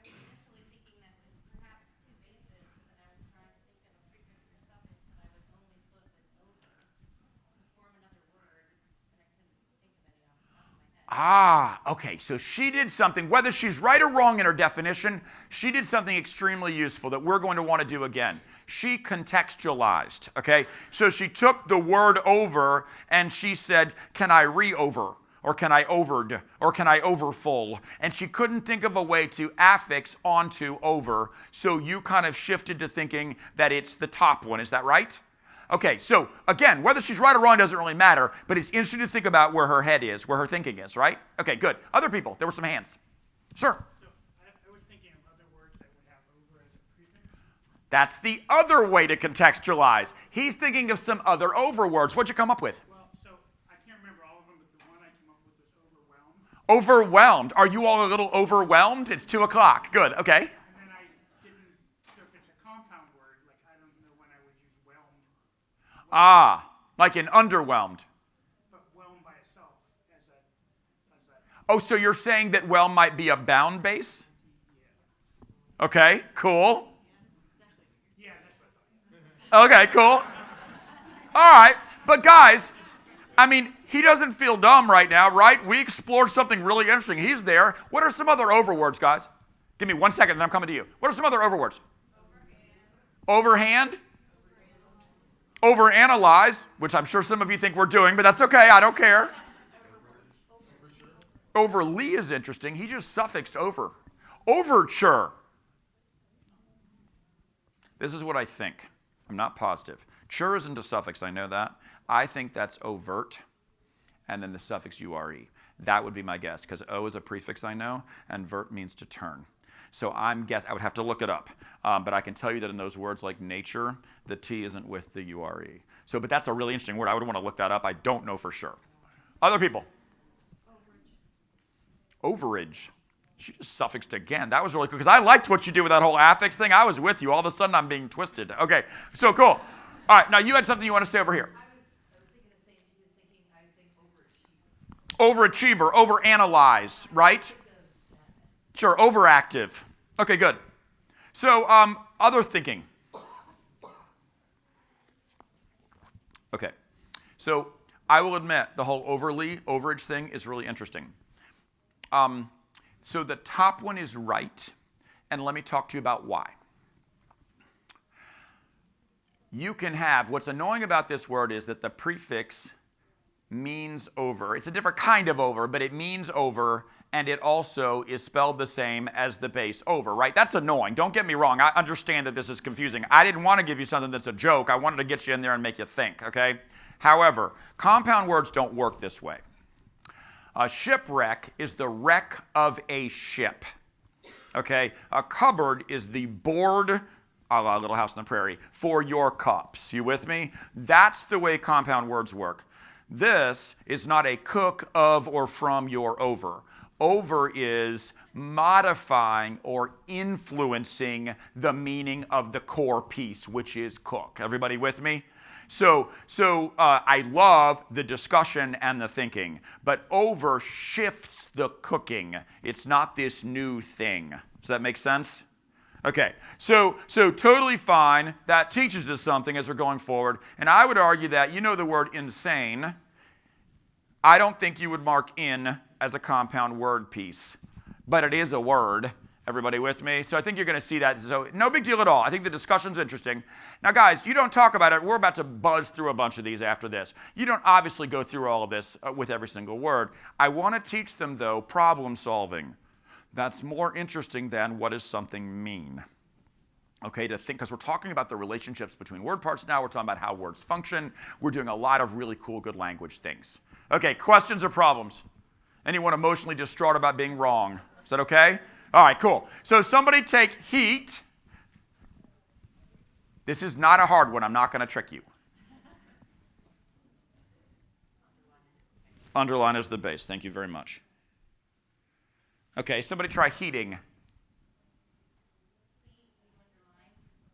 actually thinking that was perhaps two bases, but then I was trying to think of Okay, so she did something, whether she's right or wrong in her definition, she did something extremely useful that we're going to want to do again. She contextualized, okay? So she took the word over and she said, can I re-over? Or can I overed? Or can I overfull? And she couldn't think of a way to affix onto over, so you kind of shifted to thinking that it's the top one. Is that right? Okay, so again, whether she's right or wrong doesn't really matter, but it's interesting to think about where her head is, where her thinking is, right? Okay, good. Other people, there were some hands. Sure. So I was thinking of other words that would have over as a prefix. That's the other way to contextualize. He's thinking of some other over words. What'd you come up with? Well, so I can't remember all of them, but the one I came up with was overwhelmed. Overwhelmed. Are you all a little overwhelmed? It's 2 o'clock. Good, okay. And then I didn't, so if it's a compound word, like I don't know when I would use whelmed, Like in underwhelmed. but whelmed by itself as a Oh, so you're saying that whelm might be a bound base? Okay, cool. yeah, that's what I thought. Okay, cool. All right, but guys, I mean, he doesn't feel dumb right now, right? We explored something really interesting. He's there. What are some other overwords, guys? Give me 1 second and I'm coming to you. What are some other overwords? Overhand. Overanalyze, which I'm sure some of you think we're doing, but that's okay. I don't care. Overly is interesting. He just suffixed over. Overture. This is what I think. I'm not positive. Chur isn't a suffix, I know that. I think that's overt, and then the suffix ure. That would be my guess, because o is a prefix I know, and vert means to turn. So I would have to look it up, but I can tell you that in those words like nature, the T isn't with the ure. So, but that's a really interesting word. I would want to look that up. I don't know for sure. Other people? Overage. She just suffixed again. That was really cool, because I liked what you did with that whole affix thing. I was with you. All of a sudden, I'm being twisted. Okay, so cool. All right, now you had something you want to say over here. I was thinking the same, he was thinking, I was saying overachiever. Overachiever, overanalyze, right? Sure, overactive. Okay, good. So, other thinking. Okay, so I will admit the whole overage thing is really interesting. So the top one is right, and let me talk to you about why. You can have, what's annoying about this word is that the prefix means over. It's a different kind of over, but it means over, and it also is spelled the same as the base over, right? That's annoying. Don't get me wrong. I understand that this is confusing. I didn't want to give you something that's a joke. I wanted to get you in there and make you think, okay? However, compound words don't work this way. A shipwreck is the wreck of a ship, okay? A cupboard is the board, a la Little House on the Prairie, for your cups. You with me? That's the way compound words work. This is not a cook of or from your over. Over is modifying or influencing the meaning of the core piece, which is cook. Everybody with me? So I love the discussion and the thinking, but over shifts the cooking. It's not this new thing. Does that make sense? Okay, so totally fine. That teaches us something as we're going forward. And I would argue that, you know the word insane. I don't think you would mark in as a compound word piece, but it is a word. Everybody with me? So I think you're going to see that. So no big deal at all. I think the discussion's interesting. Now, guys, you don't talk about it. We're about to buzz through a bunch of these after this. You don't obviously go through all of this with every single word. I want to teach them, though, problem solving. That's more interesting than what does something mean. Okay, to think, because we're talking about the relationships between word parts now. We're talking about how words function. We're doing a lot of really cool, good language things. Okay, questions or problems? Anyone emotionally distraught about being wrong? Is that okay? All right, cool. So somebody take heat. This is not a hard one. I'm not going to trick you. Underline is the base. Thank you very much. Okay, somebody try heating.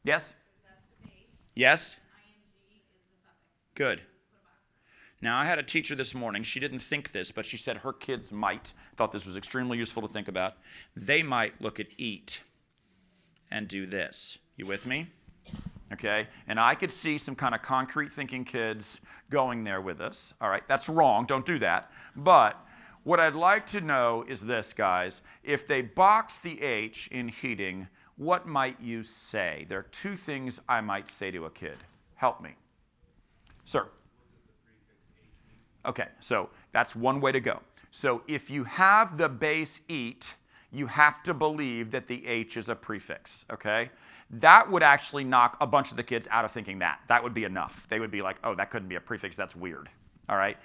Yes? Yes? Good. Now, I had a teacher this morning. She didn't think this, but she said her kids might. Thought this was extremely useful to think about. They might look at eat and do this. You with me? Okay? And I could see some kind of concrete thinking kids going there with us. All right? That's wrong. Don't do that. But What I'd like to know is this, guys. If they box the H in heating, what might you say? There are two things I might say to a kid. Help me. Sir. Okay, so that's one way to go. So if you have the base eat, you have to believe that the H is a prefix, okay? That would actually knock a bunch of the kids out of thinking that. That would be enough. They would be like, oh, that couldn't be a prefix, that's weird, all right?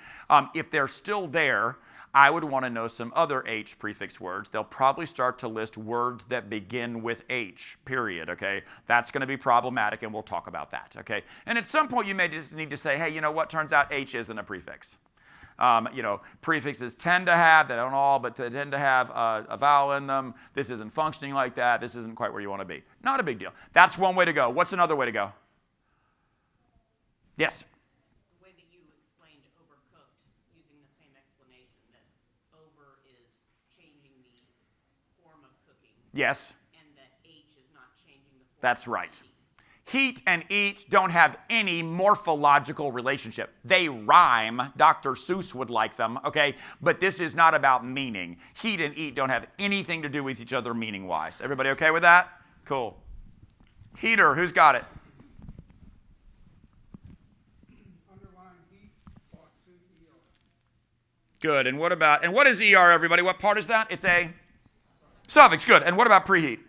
If they're still there, I would want to know some other H prefix words. They'll probably start to list words that begin with H, period, okay? That's going to be problematic, and we'll talk about that, okay? And at some point, you may just need to say, hey, you know what? Turns out H isn't a prefix. Prefixes tend to have, they don't all, but they tend to have a vowel in them. This isn't functioning like that. This isn't quite where you want to be. Not a big deal. That's one way to go. What's another way to go? Yes? The way that you explained overcooked, using the same explanation that over is changing the form of cooking. Yes. And that H is not changing the form That's of right. cooking. Heat and eat don't have any morphological relationship. They rhyme. Dr. Seuss would like them, okay? But this is not about meaning. Heat and eat don't have anything to do with each other meaning-wise. Everybody okay with that? Cool. Heater, who's got it? Underline heat, box in ER. Good. And what is ER, everybody? What part is that? It's a suffix. Good. And what about preheat?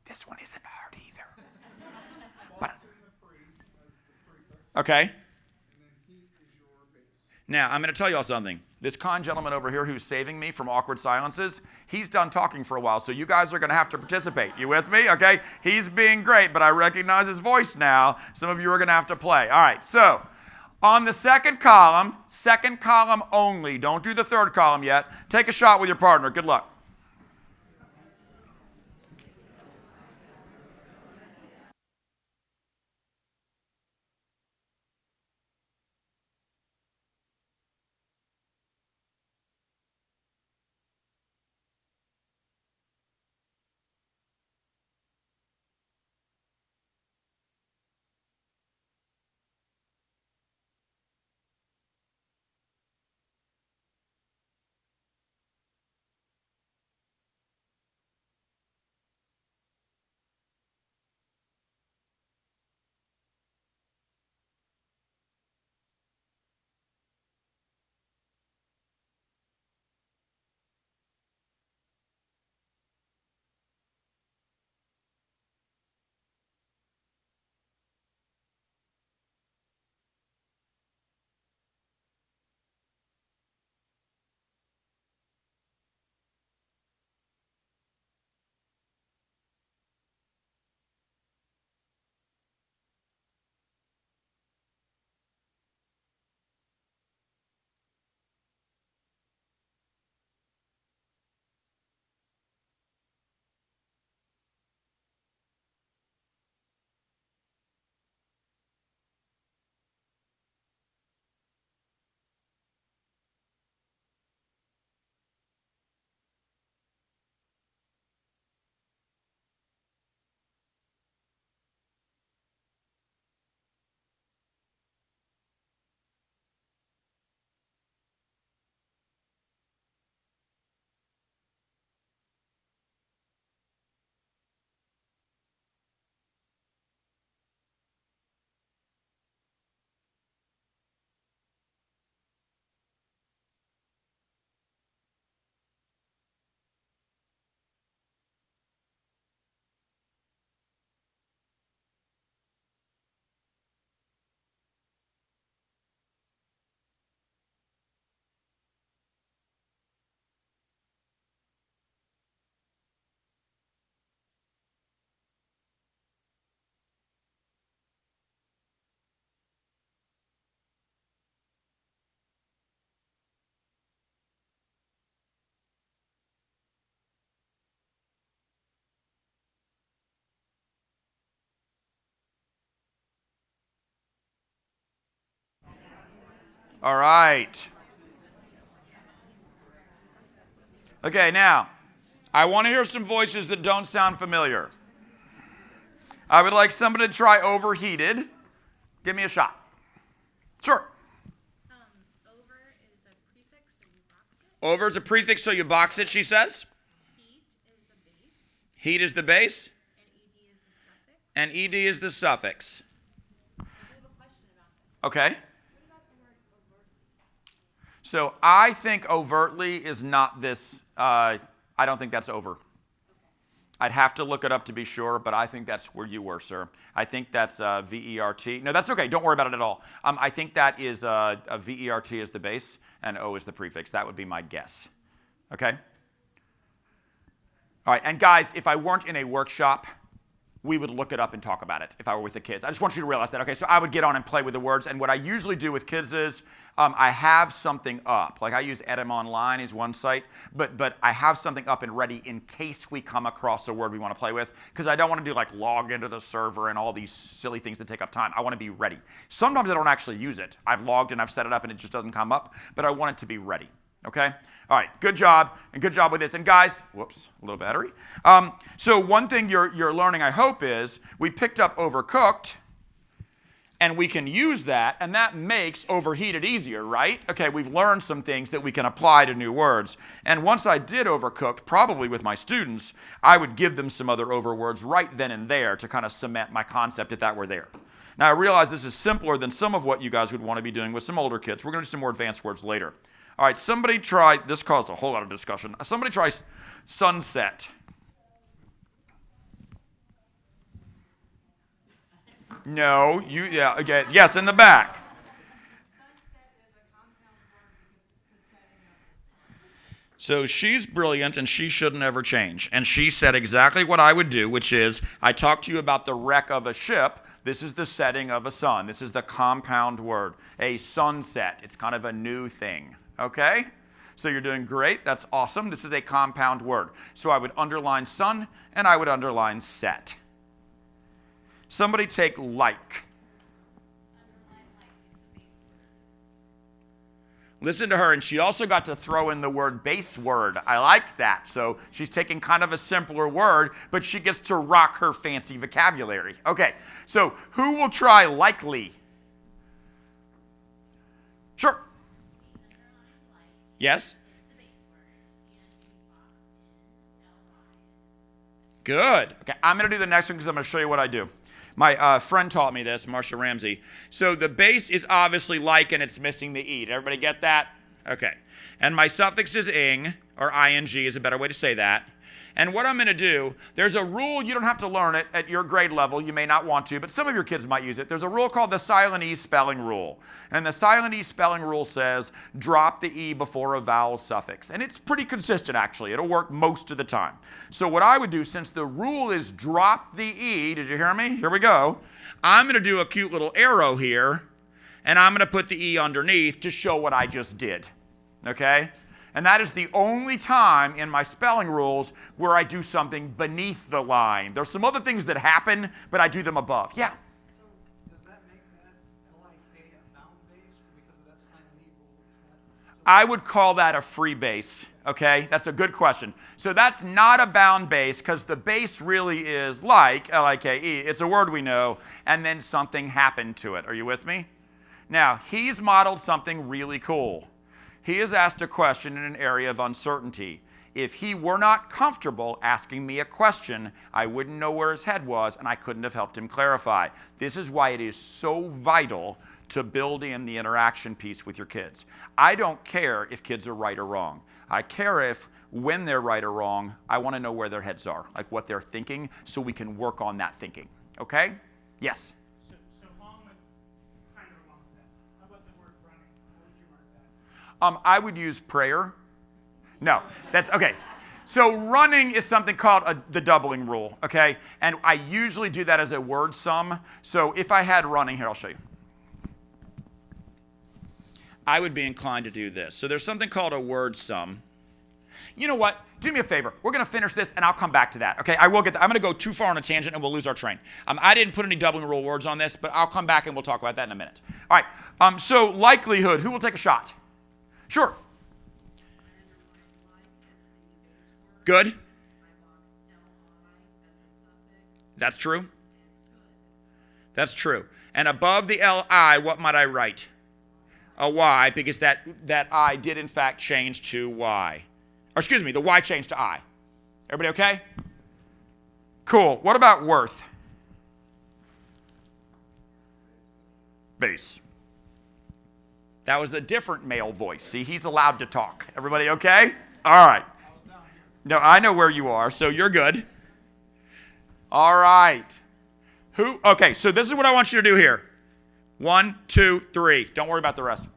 This one isn't hard either. Box in the pre as the prefix, Okay. and then heat is your base. Now, I'm going to tell you all something. This con gentleman over here who's saving me from awkward silences, he's done talking for a while, so you guys are going to have to participate. You with me? Okay? He's being great, but I recognize his voice now. Some of you are going to have to play. All right, so on the second column only, don't do the third column yet. Take a shot with your partner. Good luck. All right. Okay, now, I want to hear some voices that don't sound familiar. I would like somebody to try overheated. Give me a shot. Sure. Over is a prefix, so you box it. Over is a prefix, so you box it, she says. Heat is the base, Heat is the base, and ed is the suffix. and ed is the suffix. I have a question about this. Okay. What about the word overtly? So I think overtly is not this. I don't think that's over. I'd have to look it up to be sure, but I think that's where you were, sir. I think that's VERT. No, that's okay. Don't worry about it at all. I think that is a VERT is the base and O is the prefix. That would be my guess. Okay? All right, and guys, if I weren't in a workshop, we would look it up and talk about it if I were with the kids. I just want you to realize that. Okay, so I would get on and play with the words, and what I usually do with kids is I have something up. Like I use Edem Online is one site, but I have something up and ready in case we come across a word we want to play with, because I don't want to do like log into the server and all these silly things that take up time. I want to be ready. Sometimes I don't actually use it. I've logged and I've set it up and it just doesn't come up, but I want it to be ready. Okay? All right, good job, and good job with this. And guys, whoops, low battery. So one thing you're learning, I hope, is we picked up Overcooked, and we can use that, and that makes Overheated easier, right? Okay, we've learned some things that we can apply to new words. And once I did Overcooked, probably with my students, I would give them some other overwords right then and there to kind of cement my concept if that were there. Now, I realize this is simpler than some of what you guys would want to be doing with some older kids. We're going to do some more advanced words later. All right, somebody try, this caused a whole lot of discussion. Somebody try sunset. No, yeah, okay, yes, in the back. Sunset is a compound word because it's the setting of the sun. So she's brilliant and she shouldn't ever change. And she said exactly what I would do, which is I talked to you about the wreck of a ship. This is the setting of a sun. This is the compound word, a sunset. It's kind of a new thing. Okay? So you're doing great. That's awesome. This is a compound word. So I would underline sun and I would underline set. Somebody take like. Listen to her, and she also got to throw in the word base word. I liked that. So she's taking kind of a simpler word, but she gets to rock her fancy vocabulary. Okay, so who will try likely? Sure. Yes? Good. Okay, I'm going to do the next one because I'm going to show you what I do. My friend taught me this, Marcia Ramsey. So the base is obviously like, and it's missing the E. Did everybody get that? Okay. And my suffix is ing, or ing is a better way to say that. And what I'm going to do, there's a rule, you don't have to learn it at your grade level, you may not want to, but some of your kids might use it. There's a rule called the silent E spelling rule. And the silent E spelling rule says, drop the E before a vowel suffix. And it's pretty consistent, actually. It'll work most of the time. So what I would do, since the rule is drop the E, did you hear me? Here we go. I'm going to do a cute little arrow here, and I'm going to put the E underneath to show what I just did. Okay? And that is the only time in my spelling rules where I do something beneath the line. There's some other things that happen, but I do them above. Yeah? So does that make that LIK a bound base because of that silent E rule? Is that I would call that a free base. Okay? That's a good question. So that's not a bound base because the base really is like, L-I-K-E. It's a word we know, and then something happened to it. Are you with me? Now, he's modeled something really cool. He has asked a question in an area of uncertainty. If he were not comfortable asking me a question, I wouldn't know where his head was, and I couldn't have helped him clarify. This is why it is so vital to build in the interaction piece with your kids. I don't care if kids are right or wrong. I care if, when they're right or wrong, I want to know where their heads are, like what they're thinking, so we can work on that thinking. Okay? Yes? So along with, kind of along with that, how about the word running? How would you mark that? I would use prayer. No, that's okay. So running is something called the doubling rule, okay? And I usually do that as a word sum. So if I had running, here, I'll show you. I would be inclined to do this. So there's something called a word sum. You know what? Do me a favor. We're going to finish this, and I'll come back to that, okay? I will get that. I'm going to go too far on a tangent, and we'll lose our train. I didn't put any doubling rule words on this, but I'll come back, and we'll talk about that in a minute. All right. So likelihood. Who will take a shot? Sure. Good. That's true. That's true. And above the L-I, what might I write? a Y because that I did in fact change to Y. Or excuse me, the Y changed to I. Everybody okay? Cool. What about worth? Base. That was a different male voice. See, he's allowed to talk. Everybody okay? All right. No, I know where you are, so you're good. All right. Who? Okay, so this is what I want you to do here. 1, 2, 3. Don't worry about the rest.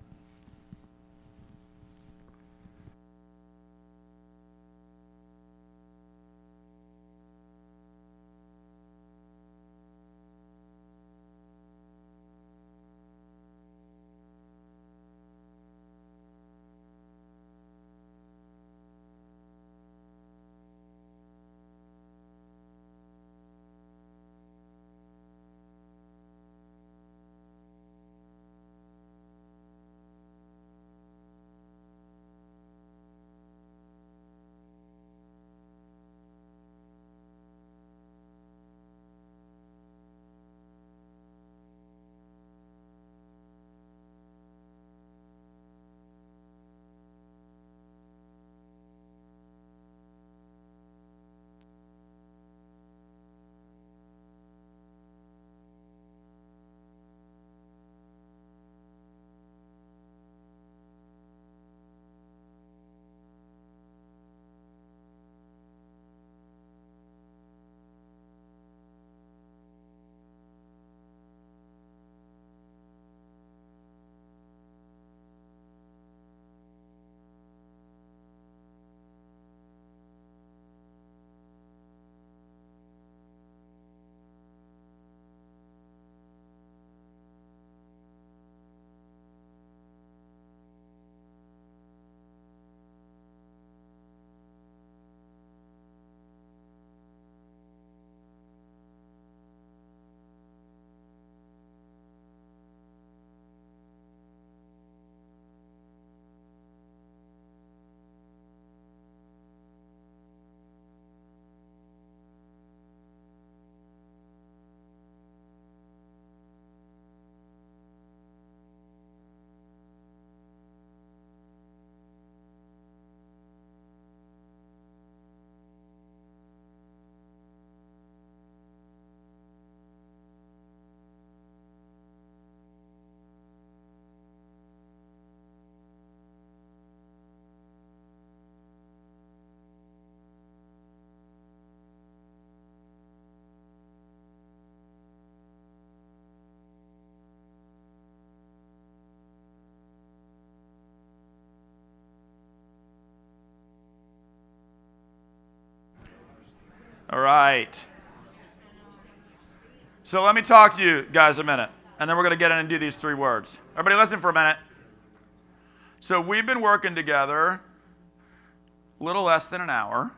All right. So let me talk to you guys a minute, and then we're going to get in and do these 3 words. Everybody listen for a minute. So we've been working together a little less than an hour,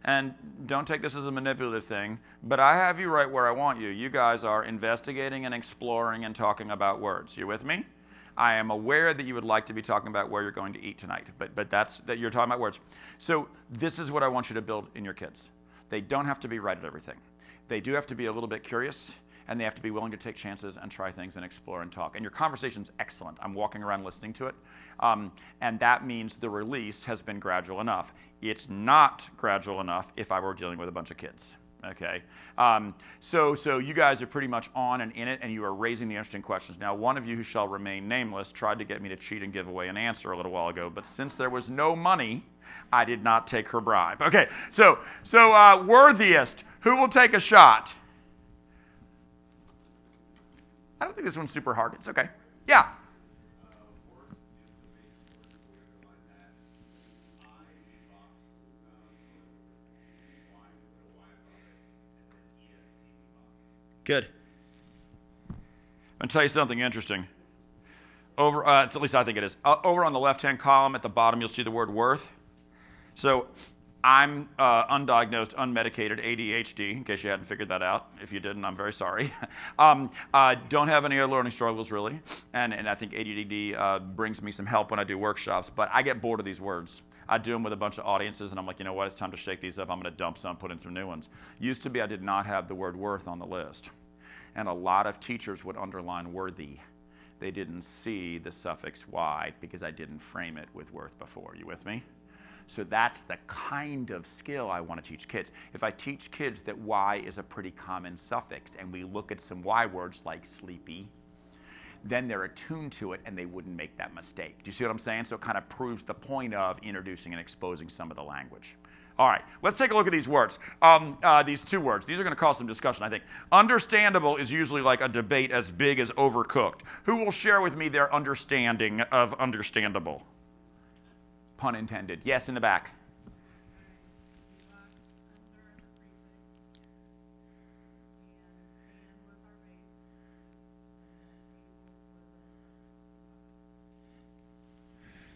and don't take this as a manipulative thing, but I have you right where I want you. You guys are investigating and exploring and talking about words. You with me? I am aware that you would like to be talking about where you're going to eat tonight, but that's that you're talking about words. So this is what I want you to build in your kids. They don't have to be right at everything. They do have to be a little bit curious, and they have to be willing to take chances and try things and explore and talk. And your conversation's excellent. I'm walking around listening to it. And that means the release has been gradual enough. It's not gradual enough if I were dealing with a bunch of kids. Okay, so you guys are pretty much on and in it, and you are raising the interesting questions. Now, one of you who shall remain nameless tried to get me to cheat and give away an answer a little while ago, but since there was no money, I did not take her bribe. Okay, so worthiest, who will take a shot? I don't think this one's super hard. It's okay. Yeah. Good. I'm going to tell you something interesting. Over, at least I think it is. Over on the left-hand column at the bottom, you'll see the word worth. So I'm undiagnosed, unmedicated ADHD, in case you hadn't figured that out. If you didn't, I'm very sorry. Don't have any other learning struggles, really. And I think ADD brings me some help when I do workshops. But I get bored of these words. I do them with a bunch of audiences, and I'm like, you know what? It's time to shake these up. I'm going to dump some, put in some new ones. Used to be I did not have the word worth on the list. And a lot of teachers would underline worthy. they didn't see the suffix y because I didn't frame it with worth before. You with me? So that's the kind of skill I want to teach kids. If I teach kids that y is a pretty common suffix and we look at some y words like sleepy, then they're attuned to it and they wouldn't make that mistake. Do you see what I'm saying? So it kind of proves the point of introducing and exposing some of the language. All right, let's take a look at these words. These two words. These are going to cause some discussion, I think. Understandable is usually like a debate as big as overcooked. Who will share with me their understanding of understandable? Pun intended. Yes, in the back.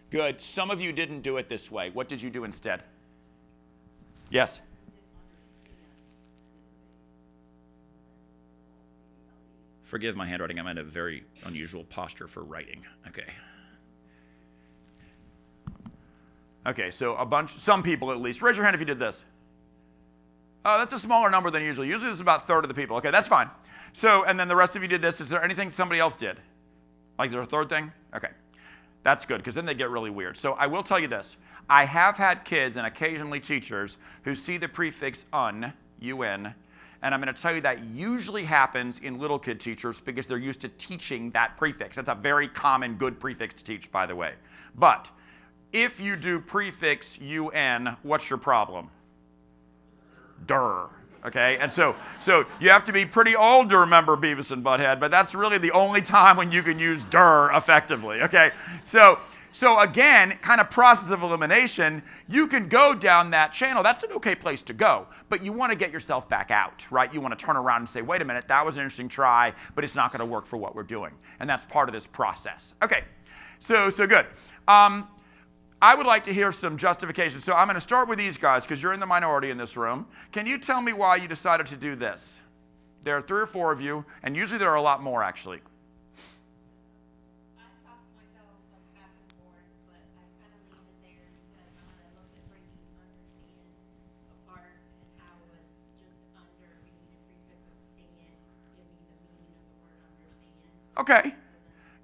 Good. Some of you didn't do it this way. What did you do instead? Yes? Forgive my handwriting. I'm in a very unusual posture for writing. Okay. Okay, so some people at least. Raise your hand if you did this. Oh, that's a smaller number than usually. Usually this is about a third of the people. Okay, that's fine. So, and then the rest of you did this. Is there anything somebody else did? Like there's a third thing? Okay. That's good, because then they get really weird. So I will tell you this. I have had kids and occasionally teachers who see the prefix un, un, and I'm going to tell you that usually happens in little kid teachers because they're used to teaching that prefix. That's a very common good prefix to teach, by the way. But if you do prefix un, what's your problem? Der. Okay, and so you have to be pretty old to remember Beavis and Butthead, but that's really the only time when you can use der effectively. Okay, so again, kind of process of elimination, you can go down that channel. That's an okay place to go, but you want to get yourself back out, right? You want to turn around and say, wait a minute, that was an interesting try, but it's not going to work for what we're doing, and that's part of this process. Okay, so good. I would like to hear some justification. So I'm going to start with these guys because you're in the minority in this room. Can you tell me why you decided to do this? There are 3 or 4 of you, and usually there are a lot more, actually. I talked myself back and forth, but I kind of leave it there because when I looked at breaking understand apart and how it was just under, we need a prefix of stand, give me the meaning of the word understand. Okay.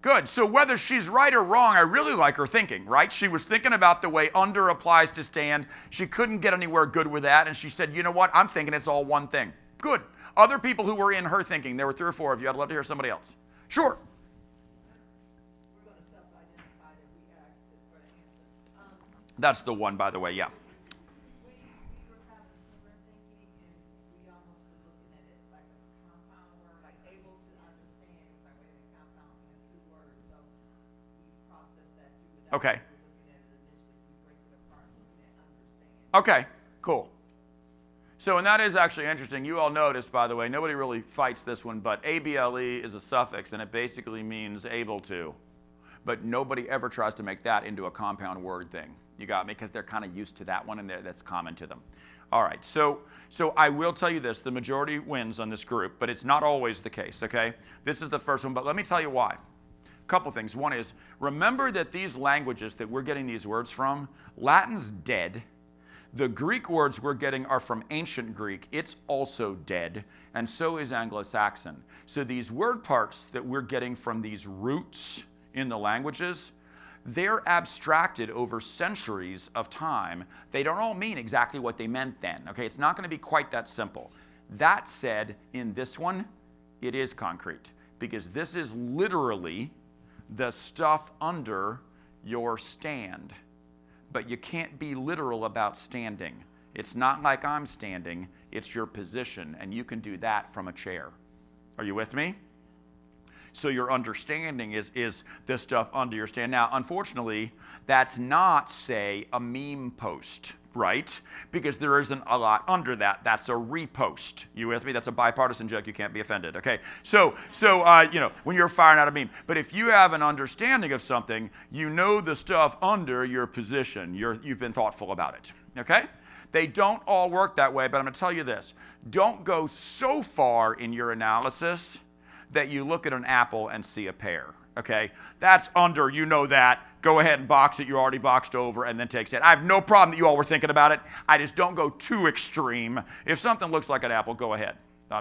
Good. So whether she's right or wrong, I really like her thinking, right? She was thinking about the way under applies to stand. She couldn't get anywhere good with that, and she said, you know what? I'm thinking it's all one thing. Good. Other people who were in her thinking, there were 3 or 4 of you. I'd love to hear somebody else. Sure. We're going to self-identify that we asked it for the answer. That's the one, by the way, yeah. We were having similar thinking, and we almost were looking at it like a compound word, like able to understand. It's like, wait a minute, compound has 2 words, so we processed that through without Okay. looking at it initially. We break it apart, looking at understand. Okay, cool. So, and that is actually interesting. You all noticed, by the way, nobody really fights this one, but able is a suffix, and it basically means able to. But nobody ever tries to make that into a compound word thing. You got me? Because they're kind of used to that one, and that's common to them. All right, so I will tell you this. The majority wins on this group, but it's not always the case, okay? This is the first one, but let me tell you why. A couple things. One is, remember that these languages that we're getting these words from, Latin's dead. The Greek words we're getting are from ancient Greek. It's also dead, and so is Anglo-Saxon. So these word parts that we're getting from these roots in the languages, they're abstracted over centuries of time. They don't all mean exactly what they meant then. Okay, it's not going to be quite that simple. That said, in this one, it is concrete, because this is literally the stuff under your stand. But you can't be literal about standing. It's not like I'm standing, it's your position, and you can do that from a chair. Are you with me? So your understanding is this stuff under your stand. Now, unfortunately, that's not, say, a meme post, right? Because there isn't a lot under that. That's a repost. You with me? That's a bipartisan joke. You can't be offended, okay? So when you're firing out a meme. But if you have an understanding of something, you know the stuff under your position. You've been thoughtful about it, okay? They don't all work that way, but I'm going to tell you this. Don't go so far in your analysis that you look at an apple and see a pear, okay? That's under, you know that. Go ahead and box it. You already boxed over, and then take it. I have no problem that you all were thinking about it. I just don't go too extreme. If something looks like an apple, go ahead.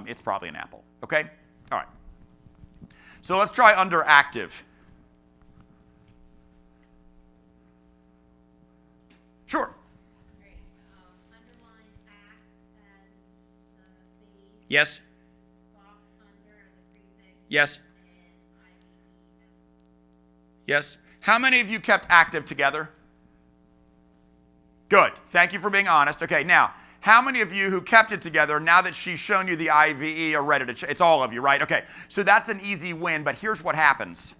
It's probably an apple, okay? All right. So let's try underactive. Sure. Great. Underline act as the base. Yes. Box under as a prefix. Yes. And IVE as Yes. How many of you kept active together? Good. Thank you for being honest. Okay, now, how many of you who kept it together, now that she's shown you the IVE, are ready to, it's all of you, right? Okay, so that's an easy win, but here's what happens.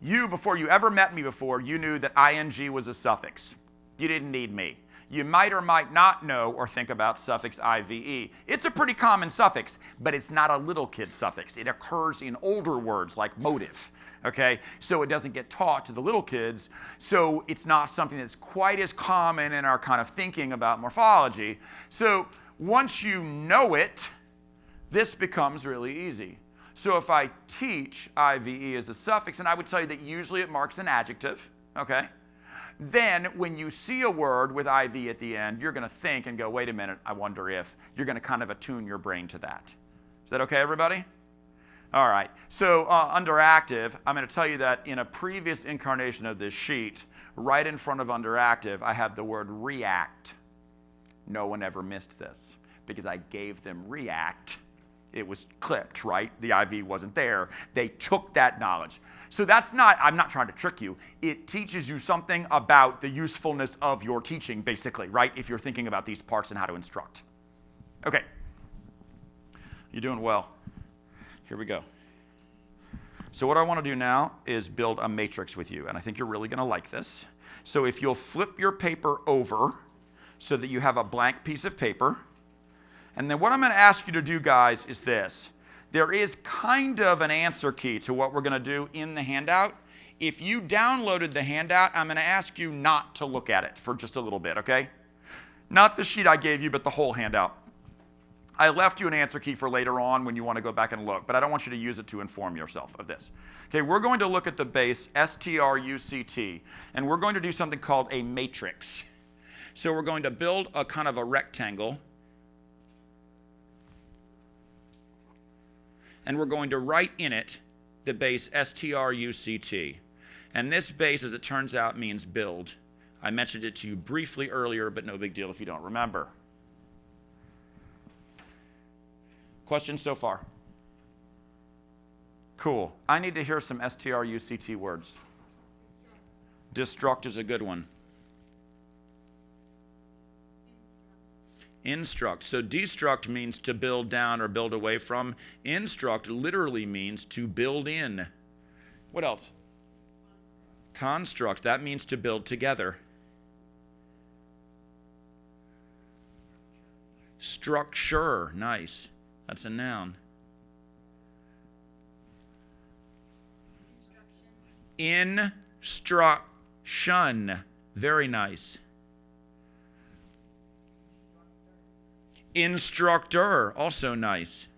You, before you ever met me before, you knew that ing was a suffix. You didn't need me. You might or might not know or think about suffix IVE. It's a pretty common suffix, but it's not a little kid suffix. It occurs in older words like motive, okay? So it doesn't get taught to the little kids, so it's not something that's quite as common in our kind of thinking about morphology. So once you know it, this becomes really easy. So if I teach IVE as a suffix, and I would tell you that usually it marks an adjective, okay? Then when you see a word with IV at the end, you're going to think and go, wait a minute, I wonder if. You're going to kind of attune your brain to that. Is that okay, everybody? All right. So Underactive, I'm going to tell you that in a previous incarnation of this sheet, right in front of Underactive, I had the word react. No one ever missed this because I gave them react. It was clipped, right? The IV wasn't there. They took that knowledge. So that's not, I'm not trying to trick you. It teaches you something about the usefulness of your teaching, basically, right? If you're thinking about these parts and how to instruct. Okay. You're doing well. Here we go. So what I want to do now is build a matrix with you, and I think you're really going to like this. So if you'll flip your paper over so that you have a blank piece of paper, and then what I'm going to ask you to do, guys, is this. There is kind of an answer key to what we're going to do in the handout. If you downloaded the handout, I'm going to ask you not to look at it for just a little bit, okay? Not the sheet I gave you, but the whole handout. I left you an answer key for later on when you want to go back and look, but I don't want you to use it to inform yourself of this. Okay, we're going to look at the base STRUCT, and we're going to do something called a matrix. So we're going to build a kind of a rectangle, and we're going to write in it the base STRUCT. And this base, as it turns out, means build. I mentioned it to you briefly earlier, but no big deal if you don't remember. Questions so far? Cool. I need to hear some STRUCT words. Destruct is a good one. Instruct. So destruct means to build down or build away from. Instruct literally means to build in. What else? Construct. That means to build together. Structure. Nice. That's a noun. Instruction. Very nice. Instructor, also nice.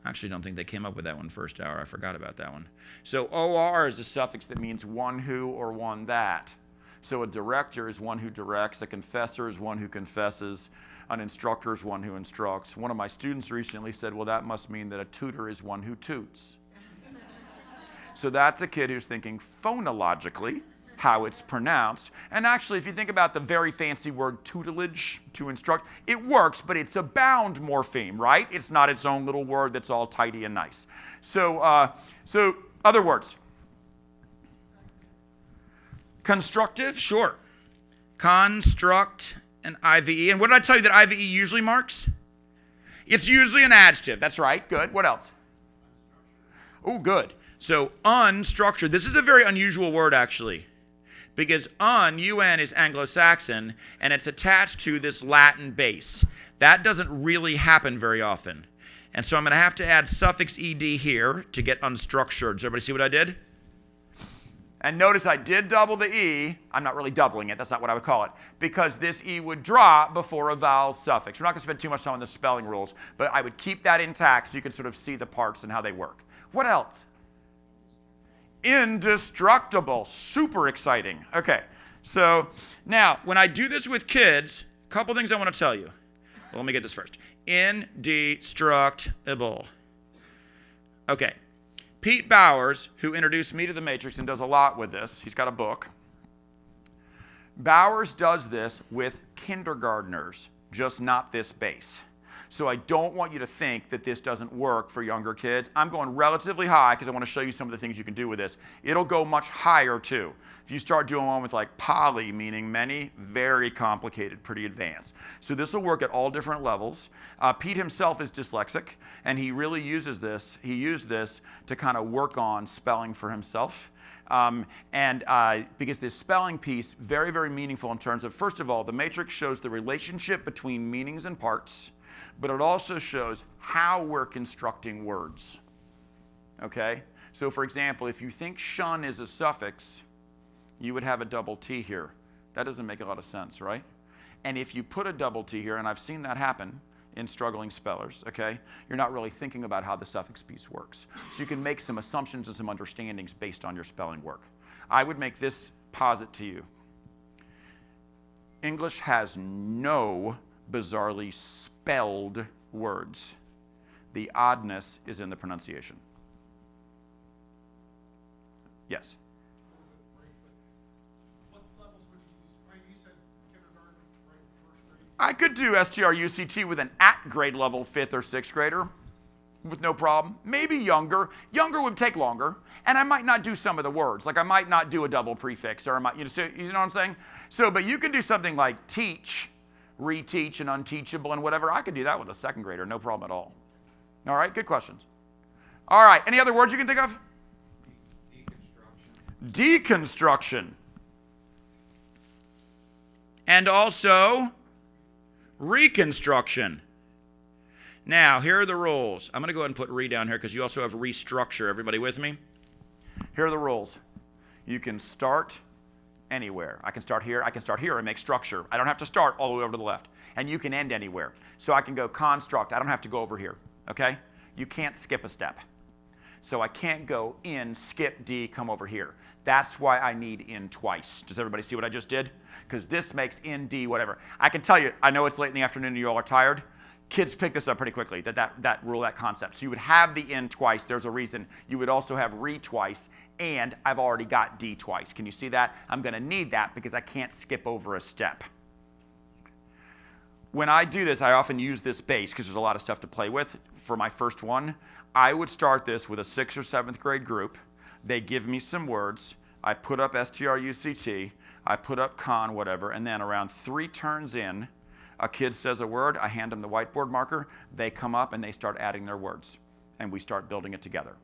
I actually don't think they came up with that one first hour. I forgot about that one. So OR is a suffix that means one who or one that. So a director is one who directs. A confessor is one who confesses. An instructor is one who instructs. One of my students recently said, well, that must mean that a tutor is one who toots. So that's a kid who's thinking phonologically how it's pronounced. And actually, if you think about the very fancy word tutelage, to instruct, it works, but it's a bound morpheme, right? It's not its own little word that's all tidy and nice. So other words. Constructive, sure. Construct and IVE. And what did I tell you that IVE usually marks? It's usually an adjective. That's right. Good. What else? Oh, good. So unstructured. This is a very unusual word, actually, because UN is Anglo-Saxon, and it's attached to this Latin base. That doesn't really happen very often. And so I'm going to have to add suffix ed here to get unstructured. Does everybody see what I did? And notice I did double the E. I'm not really doubling it. That's not what I would call it. Because this E would drop before a vowel suffix. We're not going to spend too much time on the spelling rules, but I would keep that intact so you can sort of see the parts and how they work. What else? Indestructible. Super exciting. Okay. So now, when I do this with kids, a couple things I want to tell you. Well, let me get this first. Indestructible. Okay. Pete Bowers, who introduced me to the matrix and does a lot with this, he's got a book, Bowers does this with kindergartners, just not this base. So I don't want you to think that this doesn't work for younger kids. I'm going relatively high because I want to show you some of the things you can do with this. It'll go much higher too. If you start doing one with like poly, meaning many, very complicated, pretty advanced. So this will work at all different levels. Pete himself is dyslexic, and he really uses this. He used this to kind of work on spelling for himself. Because this spelling piece, very, very meaningful in terms of, first of all, the matrix shows the relationship between meanings and parts, but it also shows how we're constructing words. Okay? So for example, if you think shun is a suffix, you would have a double T here. That doesn't make a lot of sense, right? And if you put a double T here, and I've seen that happen in struggling spellers, okay? You're not really thinking about how the suffix piece works. So you can make some assumptions and some understandings based on your spelling work. I would make this posit to you. English has no bizarrely spelled words. The oddness is in the pronunciation. Yes? What levels would you use? Right, you said kindergarten, right, first grade. I could do STRUCT with an at-grade level 5th or 6th grader with no problem. Maybe younger. Younger would take longer. And I might not do some of the words. Like I might not do a double prefix, or I might, you know what I'm saying? So, but you can do something like teach, reteach, and unteachable, and whatever. I could do that with a 2nd grader, no problem at all. All right, good questions. All right, any other words you can think of? Deconstruction. And also reconstruction. Now, here are the rules. I'm going to go ahead and put re down here because you also have restructure. Everybody with me? Here are the rules. You can start anywhere. I can start here and make structure. I don't have to start all the way over to the left. And you can end anywhere. So I can go construct. I don't have to go over here. Okay? You can't skip a step. So I can't go in, skip D, come over here. That's why I need in twice. Does everybody see what I just did? Because this makes in D whatever. I can tell you, I know it's late in the afternoon and you all are tired. Kids pick this up pretty quickly, that rule, that concept. So you would have the in twice. There's a reason. You would also have re twice, and I've already got D twice. Can you see that? I'm going to need that because I can't skip over a step. When I do this, I often use this base because there's a lot of stuff to play with. For my first one, I would start this with a 6th or 7th grade group. They give me some words. I put up STRUCT. I put up con, whatever, and then around 3 turns in, a kid says a word, I hand them the whiteboard marker, they come up and they start adding their words, and we start building it together.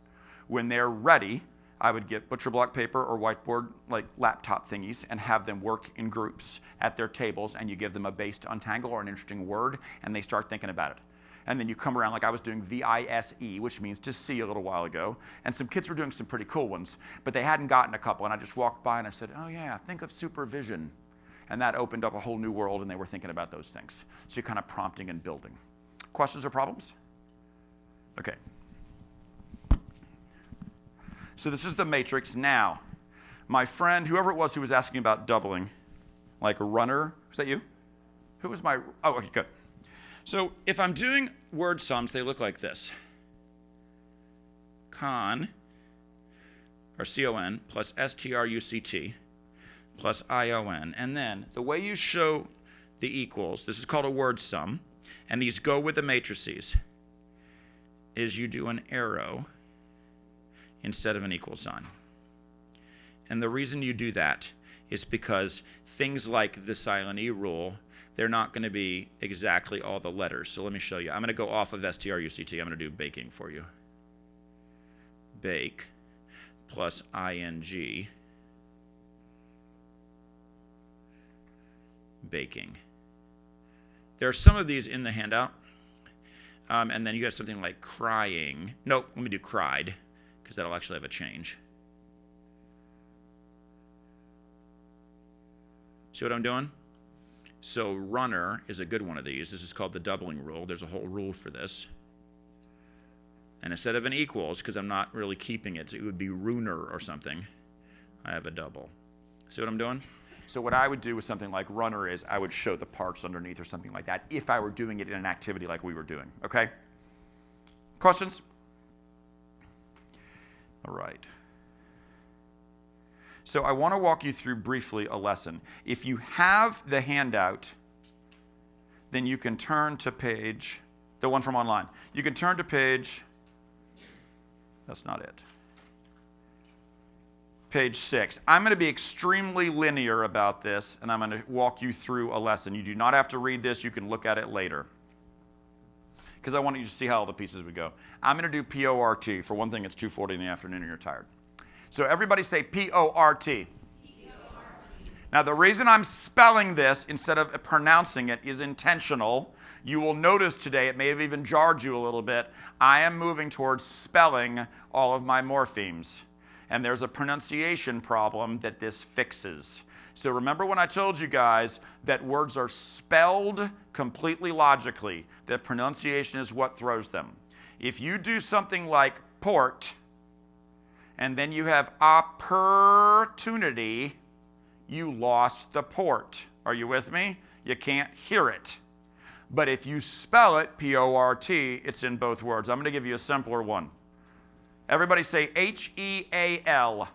When they're ready, I would get butcher block paper or whiteboard, like laptop thingies, and have them work in groups at their tables, and you give them a base to untangle or an interesting word, and they start thinking about it. And then you come around, like I was doing VISE, which means to see a little while ago, and some kids were doing some pretty cool ones, but they hadn't gotten a couple, and I just walked by and I said, oh yeah, think of supervision. And that opened up a whole new world, and they were thinking about those things. So you're kind of prompting and building. Questions or problems? Okay. So this is the matrix. Now, my friend, whoever it was who was asking about doubling, like a runner, was that you? Who was my, oh, okay, good. So if I'm doing word sums, they look like this. Con, or C-O-N, plus S-T-R-U-C-T, plus I-O-N. And then the way you show the equals, this is called a word sum, and these go with the matrices, is you do an arrow instead of an equal sign. And the reason you do that is because things like the silent E rule, they're not going to be exactly all the letters. So let me show you. I'm going to go off of STRUCT. I'm going to do baking for you. Bake plus ing. Baking. There are some of these in the handout. And then you have something like crying. Nope, let me do cried, because that'll actually have a change. See what I'm doing? So runner is a good one of these. This is called the doubling rule. There's a whole rule for this. And instead of an equals, because I'm not really keeping it, so it would be runer or something, I have a double. See what I'm doing? So what I would do with something like runner is I would show the parts underneath or something like that if I were doing it in an activity like we were doing. Okay? Questions? All right. So I want to walk you through briefly a lesson. If you have the handout, then you can turn to page, the one from online. You can turn to page, that's not it. Page 6. I'm going to be extremely linear about this, and I'm going to walk you through a lesson. You do not have to read this. You can look at it later, because I want you to see how all the pieces would go. I'm going to do P-O-R-T. For one thing, it's 2:40 in the afternoon and you're tired. So everybody say P-O-R-T. P-O-R-T. Now, the reason I'm spelling this instead of pronouncing it is intentional. You will notice today, it may have even jarred you a little bit, I am moving towards spelling all of my morphemes. And there's a pronunciation problem that this fixes. So remember when I told you guys that words are spelled completely logically, that pronunciation is what throws them. If you do something like port, and then you have opportunity, you lost the port. Are you with me? You can't hear it. But if you spell it, P-O-R-T, it's in both words. I'm going to give you a simpler one. Everybody say H-E-A-L.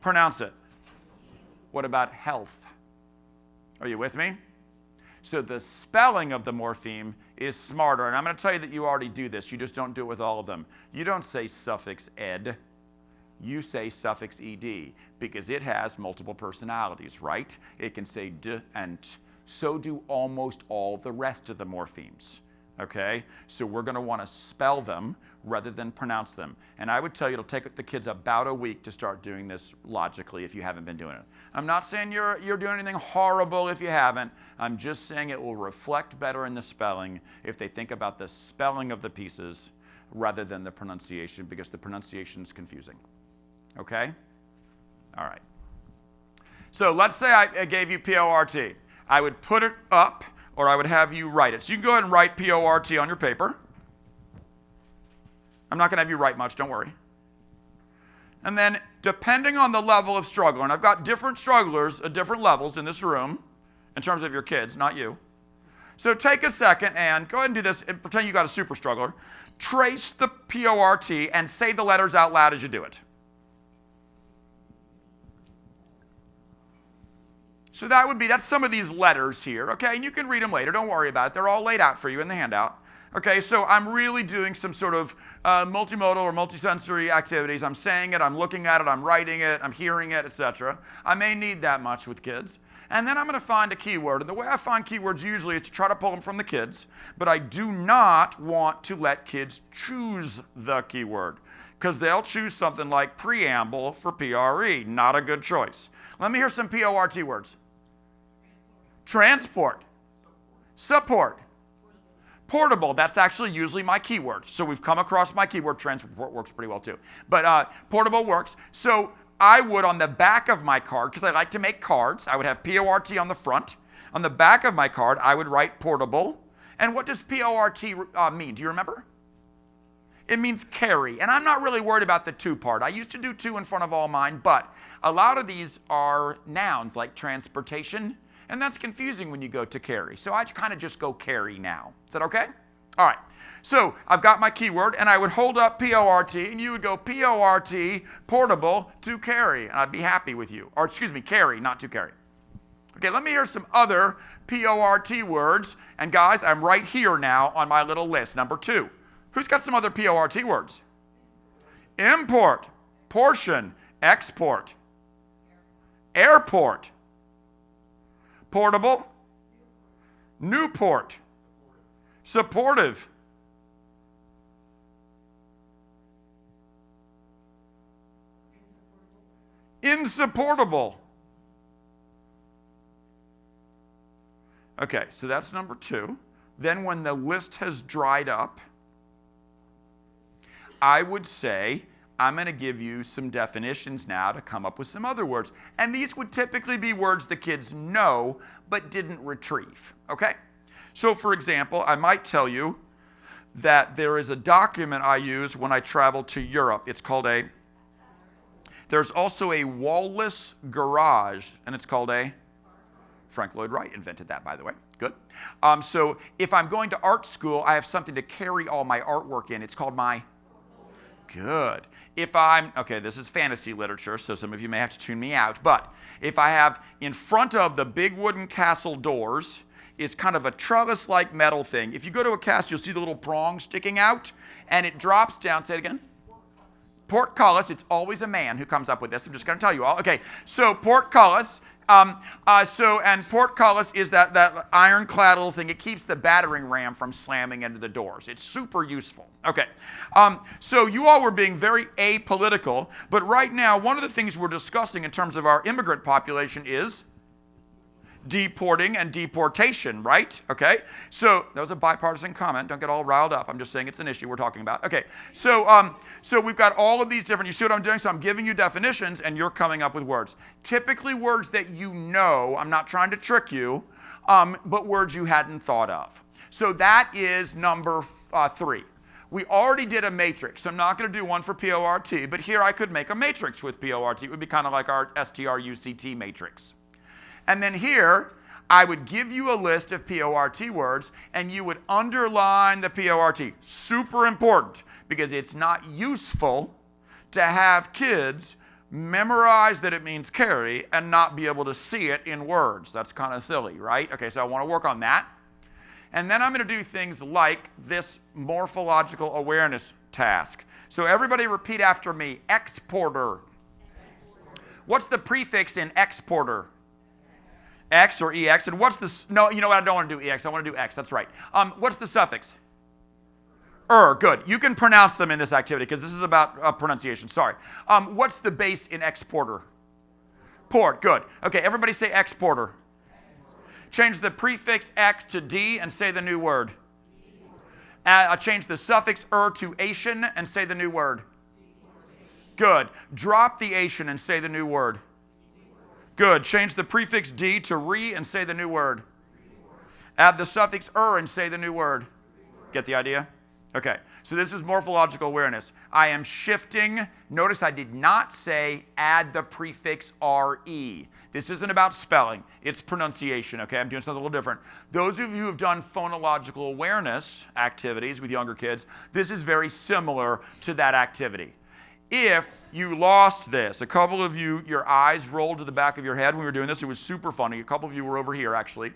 Pronounce it. What about health? Are you with me? So the spelling of the morpheme is smarter. And I'm going to tell you that you already do this. You just don't do it with all of them. You don't say suffix ed. You say suffix ed because it has multiple personalities, right? It can say d and t. So do almost all the rest of the morphemes. Okay? So we're going to want to spell them rather than pronounce them. And I would tell you it'll take the kids about a week to start doing this logically if you haven't been doing it. I'm not saying you're doing anything horrible if you haven't. I'm just saying it will reflect better in the spelling if they think about the spelling of the pieces rather than the pronunciation, because the pronunciation is confusing. Okay? All right. So let's say I gave you P-O-R-T. I would put it up, or I would have you write it. So you can go ahead and write P-O-R-T on your paper. I'm not going to have you write much, don't worry. And then, depending on the level of struggle, and I've got different strugglers at different levels in this room, in terms of your kids, not you. So take a second and go ahead and do this and pretend you got a super struggler. Trace the P-O-R-T and say the letters out loud as you do it. So that's some of these letters here, okay? And you can read them later, don't worry about it. They're all laid out for you in the handout. Okay, so I'm really doing some sort of multimodal or multisensory activities. I'm saying it, I'm looking at it, I'm writing it, I'm hearing it, etc. I may need that much with kids. And then I'm going to find a keyword. And the way I find keywords usually is to try to pull them from the kids. But I do not want to let kids choose the keyword, because they'll choose something like preamble for PRE. Not a good choice. Let me hear some P-O-R-T words. Transport. Support. Portable, that's actually usually my keyword. So we've come across my keyword. Transport works pretty well too. But portable works. So I would, on the back of my card, because I like to make cards, I would have P-O-R-T on the front. On the back of my card, I would write portable. And what does P-O-R-T mean? Do you remember? It means carry. And I'm not really worried about the to part. I used to do to in front of all mine, but a lot of these are nouns like transportation. And that's confusing when you go to carry. So I kind of just go carry now. Is that okay? All right. So I've got my keyword, and I would hold up P-O-R-T, and you would go P-O-R-T, portable, to carry. And I'd be happy with you. Or excuse me, carry, not to carry. Okay, let me hear some other P-O-R-T words. And guys, I'm right here now on my little list. Number 2. Who's got some other P-O-R-T words? Import, portion, export, airport, portable, Newport, supportive, insupportable. Okay, so that's number 2. Then when the list has dried up, I would say, I'm going to give you some definitions now to come up with some other words. And these would typically be words the kids know but didn't retrieve, okay? So for example, I might tell you that there is a document I use when I travel to Europe. It's called there's also a wall-less garage, and it's called Frank Lloyd Wright invented that, by the way. Good. So if I'm going to art school, I have something to carry all my artwork in. It's called my Good. If I'm, okay, this is fantasy literature, so some of you may have to tune me out, but if I have in front of the big wooden castle doors is kind of a trellis-like metal thing. If you go to a castle, you'll see the little prong sticking out, and it drops down. Say it again. Portcullis. It's always a man who comes up with this. I'm just going to tell you all. Okay, so portcullis. And portcullis is that ironclad little thing. It keeps the battering ram from slamming into the doors. It's super useful. Okay, so you all were being very apolitical, but right now one of the things we're discussing in terms of our immigrant population is deporting and deportation, right? Okay, so that was a bipartisan comment. Don't get all riled up. I'm just saying it's an issue we're talking about. Okay, so we've got all of these different, you see what I'm doing? So I'm giving you definitions and you're coming up with words. Typically words that you know, I'm not trying to trick you, but words you hadn't thought of. So that is number 3. We already did a matrix, so I'm not going to do one for PORT, but here I could make a matrix with PORT. It would be kind of like our STRUCT matrix. And then here, I would give you a list of PORT words, and you would underline the PORT. Super important, because it's not useful to have kids memorize that it means carry and not be able to see it in words. That's kind of silly, right? Okay, so I want to work on that. And then I'm going to do things like this morphological awareness task. So everybody repeat after me. Exporter. What's the prefix in exporter? X or EX. And what's the, no, you know what, I don't want to do EX, I want to do X, that's right. What's the suffix? Good. You can pronounce them in this activity because this is about pronunciation, sorry. What's the base in exporter? Port, good. Okay, everybody say exporter. Change the prefix X to D and say the new word. Change the suffix to Asian and say the new word. Good. Drop the Asian and say the new word. Good. Change the prefix D to re and say the new word. Add the suffix and say the new word. Get the idea? Okay. So this is morphological awareness. I am shifting. Notice I did not say add the prefix RE. This isn't about spelling. It's pronunciation, okay? I'm doing something a little different. Those of you who have done phonological awareness activities with younger kids, this is very similar to that activity. If you lost this, a couple of you, your eyes rolled to the back of your head when we were doing this. It was super funny. A couple of you were over here, actually.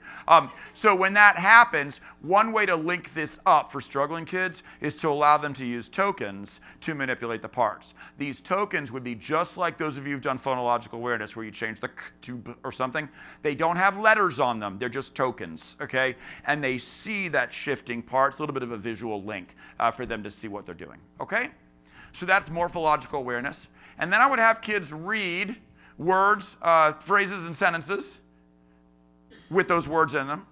So when that happens, one way to link this up for struggling kids is to allow them to use tokens to manipulate the parts. These tokens would be just like those of you who've done phonological awareness where you change the k to b or something. They don't have letters on them. They're just tokens, okay? And they see that shifting part. It's a little bit of a visual link for them to see what they're doing, okay? So that's morphological awareness. And then I would have kids read words, phrases, and sentences with those words in them.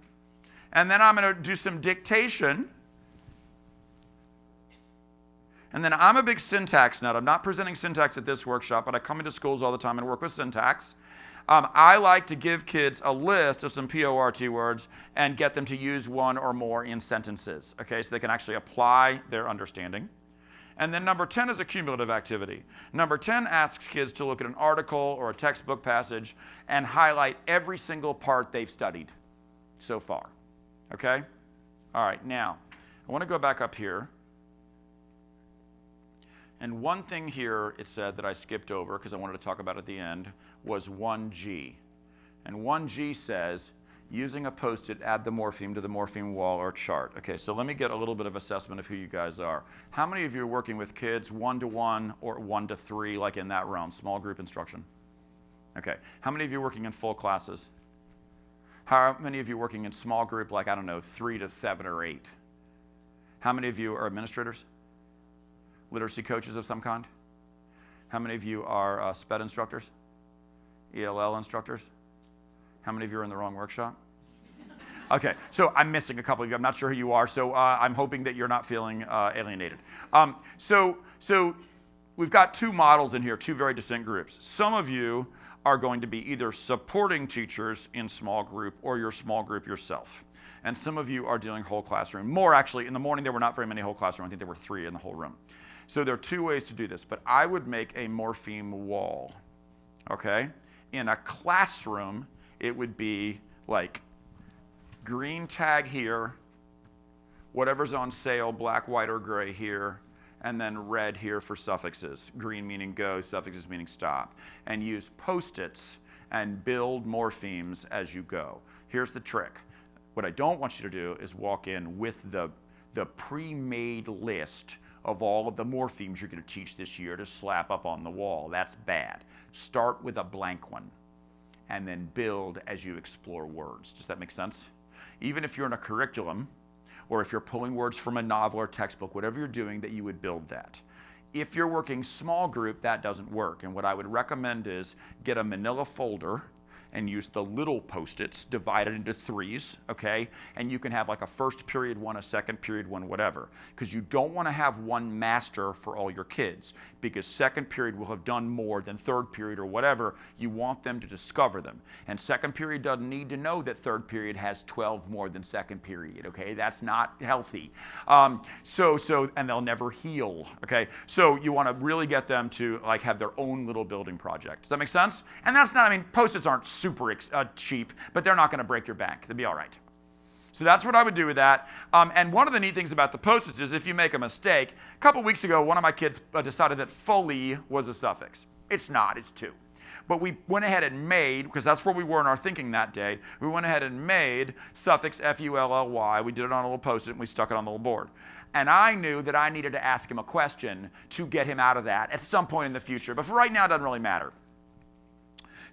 And then I'm going to do some dictation. And then I'm a big syntax nut. I'm not presenting syntax at this workshop, but I come into schools all the time and work with syntax. I like to give kids a list of some PORT words and get them to use one or more in sentences, okay, so they can actually apply their understanding. And then number 10 is a cumulative activity. Number 10 asks kids to look at an article or a textbook passage and highlight every single part they've studied so far. Okay? All right, now, I want to go back up here. And one thing here it said that I skipped over because I wanted to talk about at the end was 1G. And 1G says, using a Post-it, add the morpheme to the morpheme wall or chart. Okay, so let me get a little bit of assessment of who you guys are. How many of you are working with kids 1-to-1 or 1-to-3, like in that realm, small group instruction? Okay, how many of you are working in full classes? How many of you are working in small group, like, I don't know, 3 to 7 or 8? How many of you are administrators? Literacy coaches of some kind? How many of you are SPED instructors? ELL instructors? How many of you are in the wrong workshop? Okay, so I'm missing a couple of you. I'm not sure who you are, so I'm hoping that you're not feeling alienated. So we've got two models in here, two very distinct groups. Some of you are going to be either supporting teachers in small group or your small group yourself. And some of you are doing whole classroom. More actually, in the morning there were not very many whole classroom. I think there were 3 in the whole room. So there are 2 ways to do this, but I would make a morpheme wall, okay? In a classroom, it would be like green tag here, whatever's on sale, black, white, or gray here, and then red here for suffixes. Green meaning go, suffixes meaning stop. And use Post-its and build morphemes as you go. Here's the trick. What I don't want you to do is walk in with the pre-made list of all of the morphemes you're going to teach this year to slap up on the wall. That's bad. Start with a blank one and then build as you explore words. Does that make sense? Even if you're in a curriculum, or if you're pulling words from a novel or textbook, whatever you're doing, that you would build that. If you're working small group, that doesn't work. And what I would recommend is get a manila folder and use the little Post-its divided into 3s, okay? And you can have like a first period one, a second period one, whatever. Because you don't want to have one master for all your kids, because second period will have done more than third period or whatever. You want them to discover them. And second period doesn't need to know that third period has 12 more than second period, okay? That's not healthy. And they'll never heal, okay? So you want to really get them to like have their own little building project. Does that make sense? And that's not, I mean, Post-its aren't super cheap, but they're not going to break your bank. They'll be all right. So that's what I would do with that. And one of the neat things about the Post-its is if you make a mistake, a couple weeks ago, one of my kids decided that fully was a suffix. It's not, it's two. But we went ahead and made, because that's where we were in our thinking that day, we went ahead and made suffix F-U-L-L-Y. We did it on a little Post-it and we stuck it on the little board. And I knew that I needed to ask him a question to get him out of that at some point in the future. But for right now, it doesn't really matter.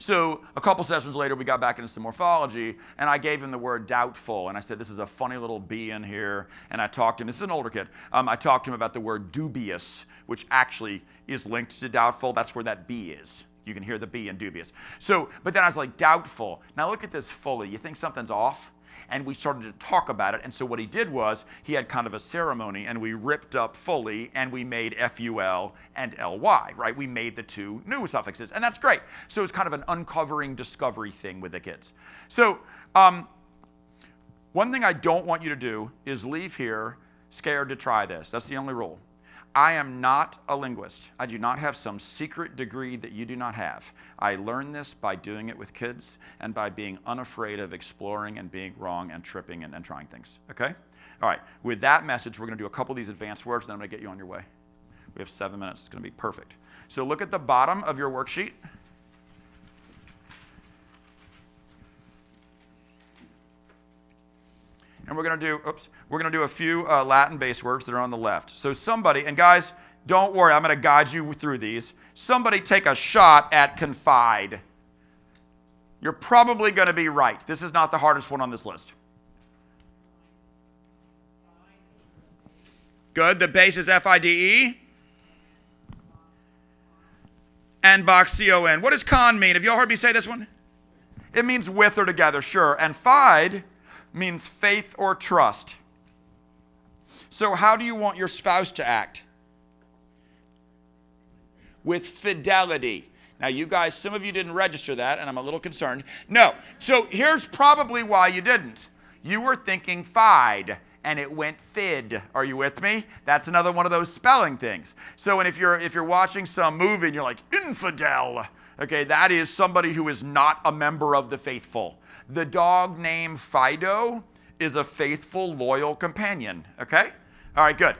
So a couple sessions later, we got back into some morphology, and I gave him the word doubtful. And I said, this is a funny little B in here. And I talked to him. This is an older kid. I talked to him about the word dubious, which actually is linked to doubtful. That's where that B is. You can hear the B in dubious. But then I was like, doubtful. Now look at this fully. You think something's off? And we started to talk about it. And so what he did was he had kind of a ceremony, and we ripped up fully, and we made F-U-L and L-Y, right? We made the two new suffixes, and that's great. So it's kind of an uncovering discovery thing with the kids. So one thing I don't want you to do is leave here scared to try this. That's the only rule. I am not a linguist. I do not have some secret degree that you do not have. I learned this by doing it with kids and by being unafraid of exploring and being wrong and tripping and trying things, okay? All right, with that message, we're gonna do a couple of these advanced words, and then I'm gonna get you on your way. We have 7 minutes, it's gonna be perfect. So look at the bottom of your worksheet. And we're going to do a few Latin-based words that are on the left. So somebody, and guys, don't worry, I'm going to guide you through these. Somebody take a shot at confide. You're probably going to be right. This is not the hardest one on this list. Good, the base is F-I-D-E. And box C-O-N. What does con mean? Have you all heard me say this one? It means with or together, sure. And fide means faith or trust. So how do you want your spouse to act? With fidelity. Now you guys, some of you didn't register that, and I'm a little concerned. No, so here's probably why you didn't. You were thinking fide, and it went fid. Are you with me? That's another one of those spelling things. So and if you're watching some movie and you're like, infidel, okay, that is somebody who is not a member of the faithful. The dog named Fido is a faithful, loyal companion, okay? All right, good.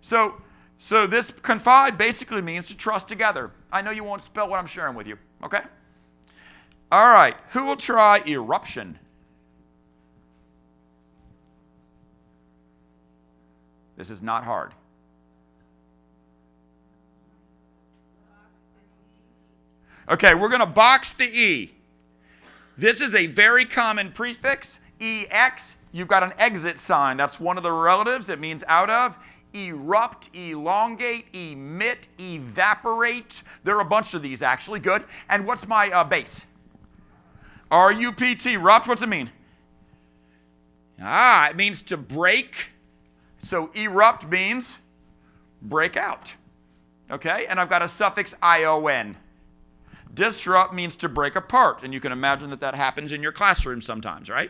So this confide basically means to trust together. I know you won't spell what I'm sharing with you, okay? All right, who will try eruption? This is not hard. Okay, we're going to box the E. This is a very common prefix, EX. You've got an exit sign. That's one of the relatives. It means out of. Erupt, elongate, emit, evaporate. There are a bunch of these, actually. Good. And what's my base? R-U-P-T. Rupt, what's it mean? It means to break. So erupt means break out. Okay? And I've got a suffix I-O-N. Disrupt means to break apart, and you can imagine that happens in your classroom sometimes, right?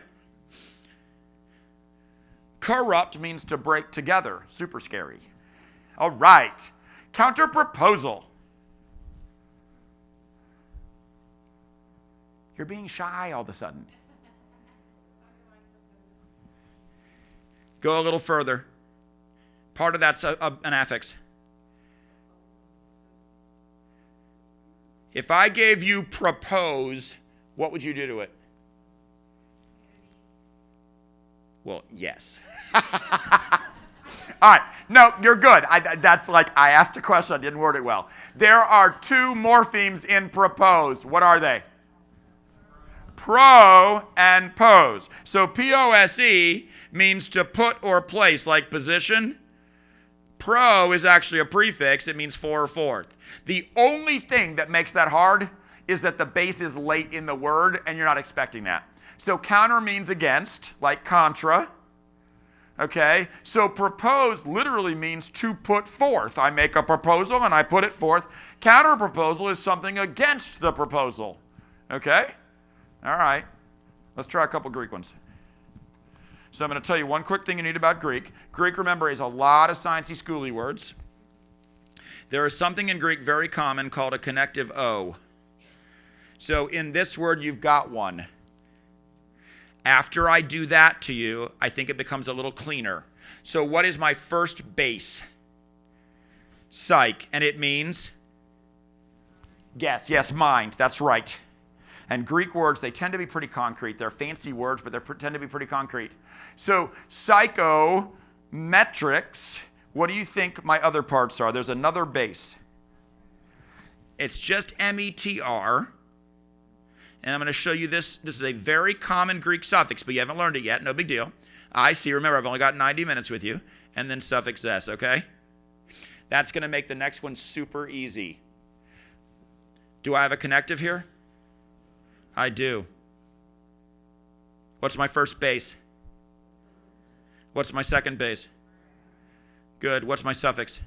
Corrupt means to break together. Super scary. All right. Counterproposal. You're being shy all of a sudden. Go a little further. Part of that's an affix. If I gave you propose, what would you do to it? Well, yes. All right. No, you're good. That's like I asked a question. I didn't word it well. There are two morphemes in propose. What are they? Pro and pose. So P-O-S-E means to put or place, like position. Pro is actually a prefix. It means for or fourth. The only thing that makes that hard is that the base is late in the word and you're not expecting that. So counter means against, like contra. Okay, so propose literally means to put forth. I make a proposal and I put it forth. Counter proposal is something against the proposal. Okay? All right. Let's try a couple Greek ones. So I'm going to tell you one quick thing you need about Greek. Greek, remember, is a lot of sciencey, schooly words. There is something in Greek very common called a connective O. So in this word, you've got one. After I do that to you, I think it becomes a little cleaner. So what is my first base? Psych. And it means? Guess. Yes, mind. That's right. And Greek words, they tend to be pretty concrete. They're fancy words, but they tend to be pretty concrete. So psychometrics, what do you think my other parts are? There's another base. It's just M-E-T-R. And I'm going to show you this. This is a very common Greek suffix, but you haven't learned it yet. No big deal. I see. Remember, I've only got 90 minutes with you. And then suffix S, okay? That's going to make the next one super easy. Do I have a connective here? I do. What's my first base? What's my second base? Good. What's my suffix?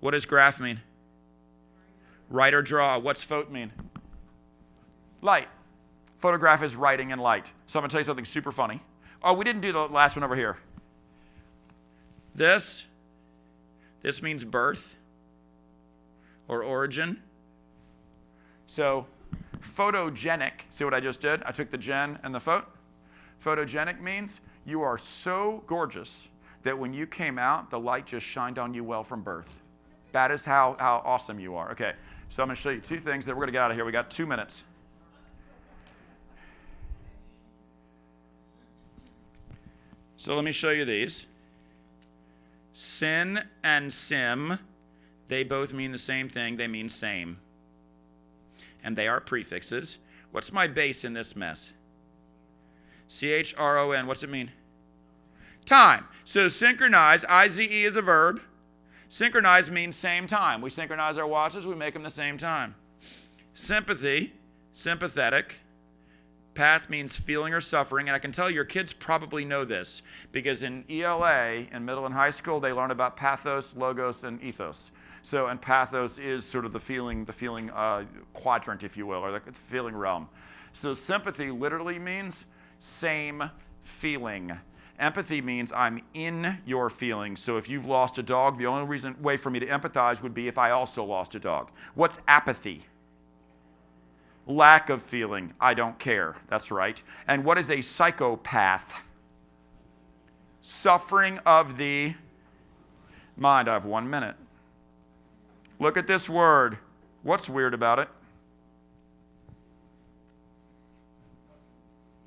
What does graph mean? Write or draw. What's photo mean? Light. Photograph is writing in light. So I'm going to tell you something super funny. Oh, we didn't do the last one over here. This means birth or origin. So photogenic, see what I just did? I took the gen and the photo. Photogenic means you are so gorgeous that when you came out, the light just shined on you well from birth. That is how awesome you are. Okay, so I'm going to show you two things that we're going to get out of here. We got 2 minutes. So let me show you these. Sin and sim, they both mean the same thing. They mean same. And they are prefixes. What's my base in this mess? C-H-R-O-N. What's it mean? Time. So synchronize, I-Z-E is a verb. Synchronize means same time. We synchronize our watches, we make them the same time. Sympathy, sympathetic. Path means feeling or suffering, and I can tell your kids probably know this because in ELA, in middle and high school, they learn about pathos, logos, and ethos. So, and pathos is sort of the feeling quadrant, if you will, or the feeling realm. So sympathy literally means same feeling. Empathy means I'm in your feelings. So if you've lost a dog, the only way for me to empathize would be if I also lost a dog. What's apathy? Lack of feeling. I don't care. That's right. And what is a psychopath? Suffering of the mind. I have 1 minute. Look at this word. What's weird about it?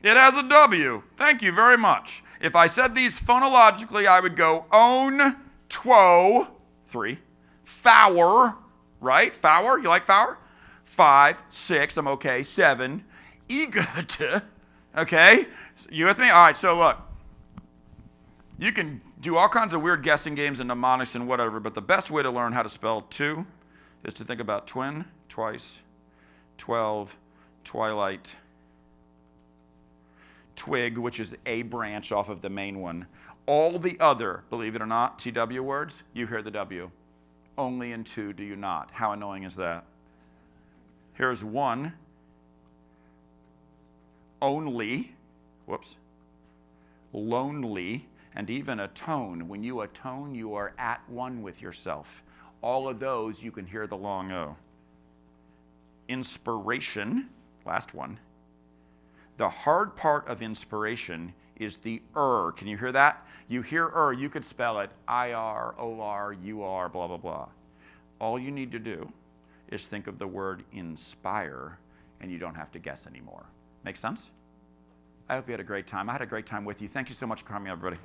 It has a W. Thank you very much. If I said these phonologically, I would go own, two, 3, fower, right? Fower, you like fower? 5, 6, I'm okay, 7, egot, okay? You with me? All right, so look. You can do all kinds of weird guessing games and mnemonics and whatever, but the best way to learn how to spell 2 is to think about twin, twice, 12, twilight, twig, which is a branch off of the main one. All the other, believe it or not, TW words, you hear the W. Only in 2 do you not. How annoying is that? Here's 1. Only. Whoops. Lonely. And even atone. When you atone, you are at one with yourself. All of those, you can hear the long O. Inspiration. Last one. The hard part of inspiration is the Can you hear that? You hear you could spell it I-R, O-R, U-R, blah, blah, blah. All you need to do is think of the word inspire, and you don't have to guess anymore. Make sense? I hope you had a great time. I had a great time with you. Thank you so much for coming, everybody.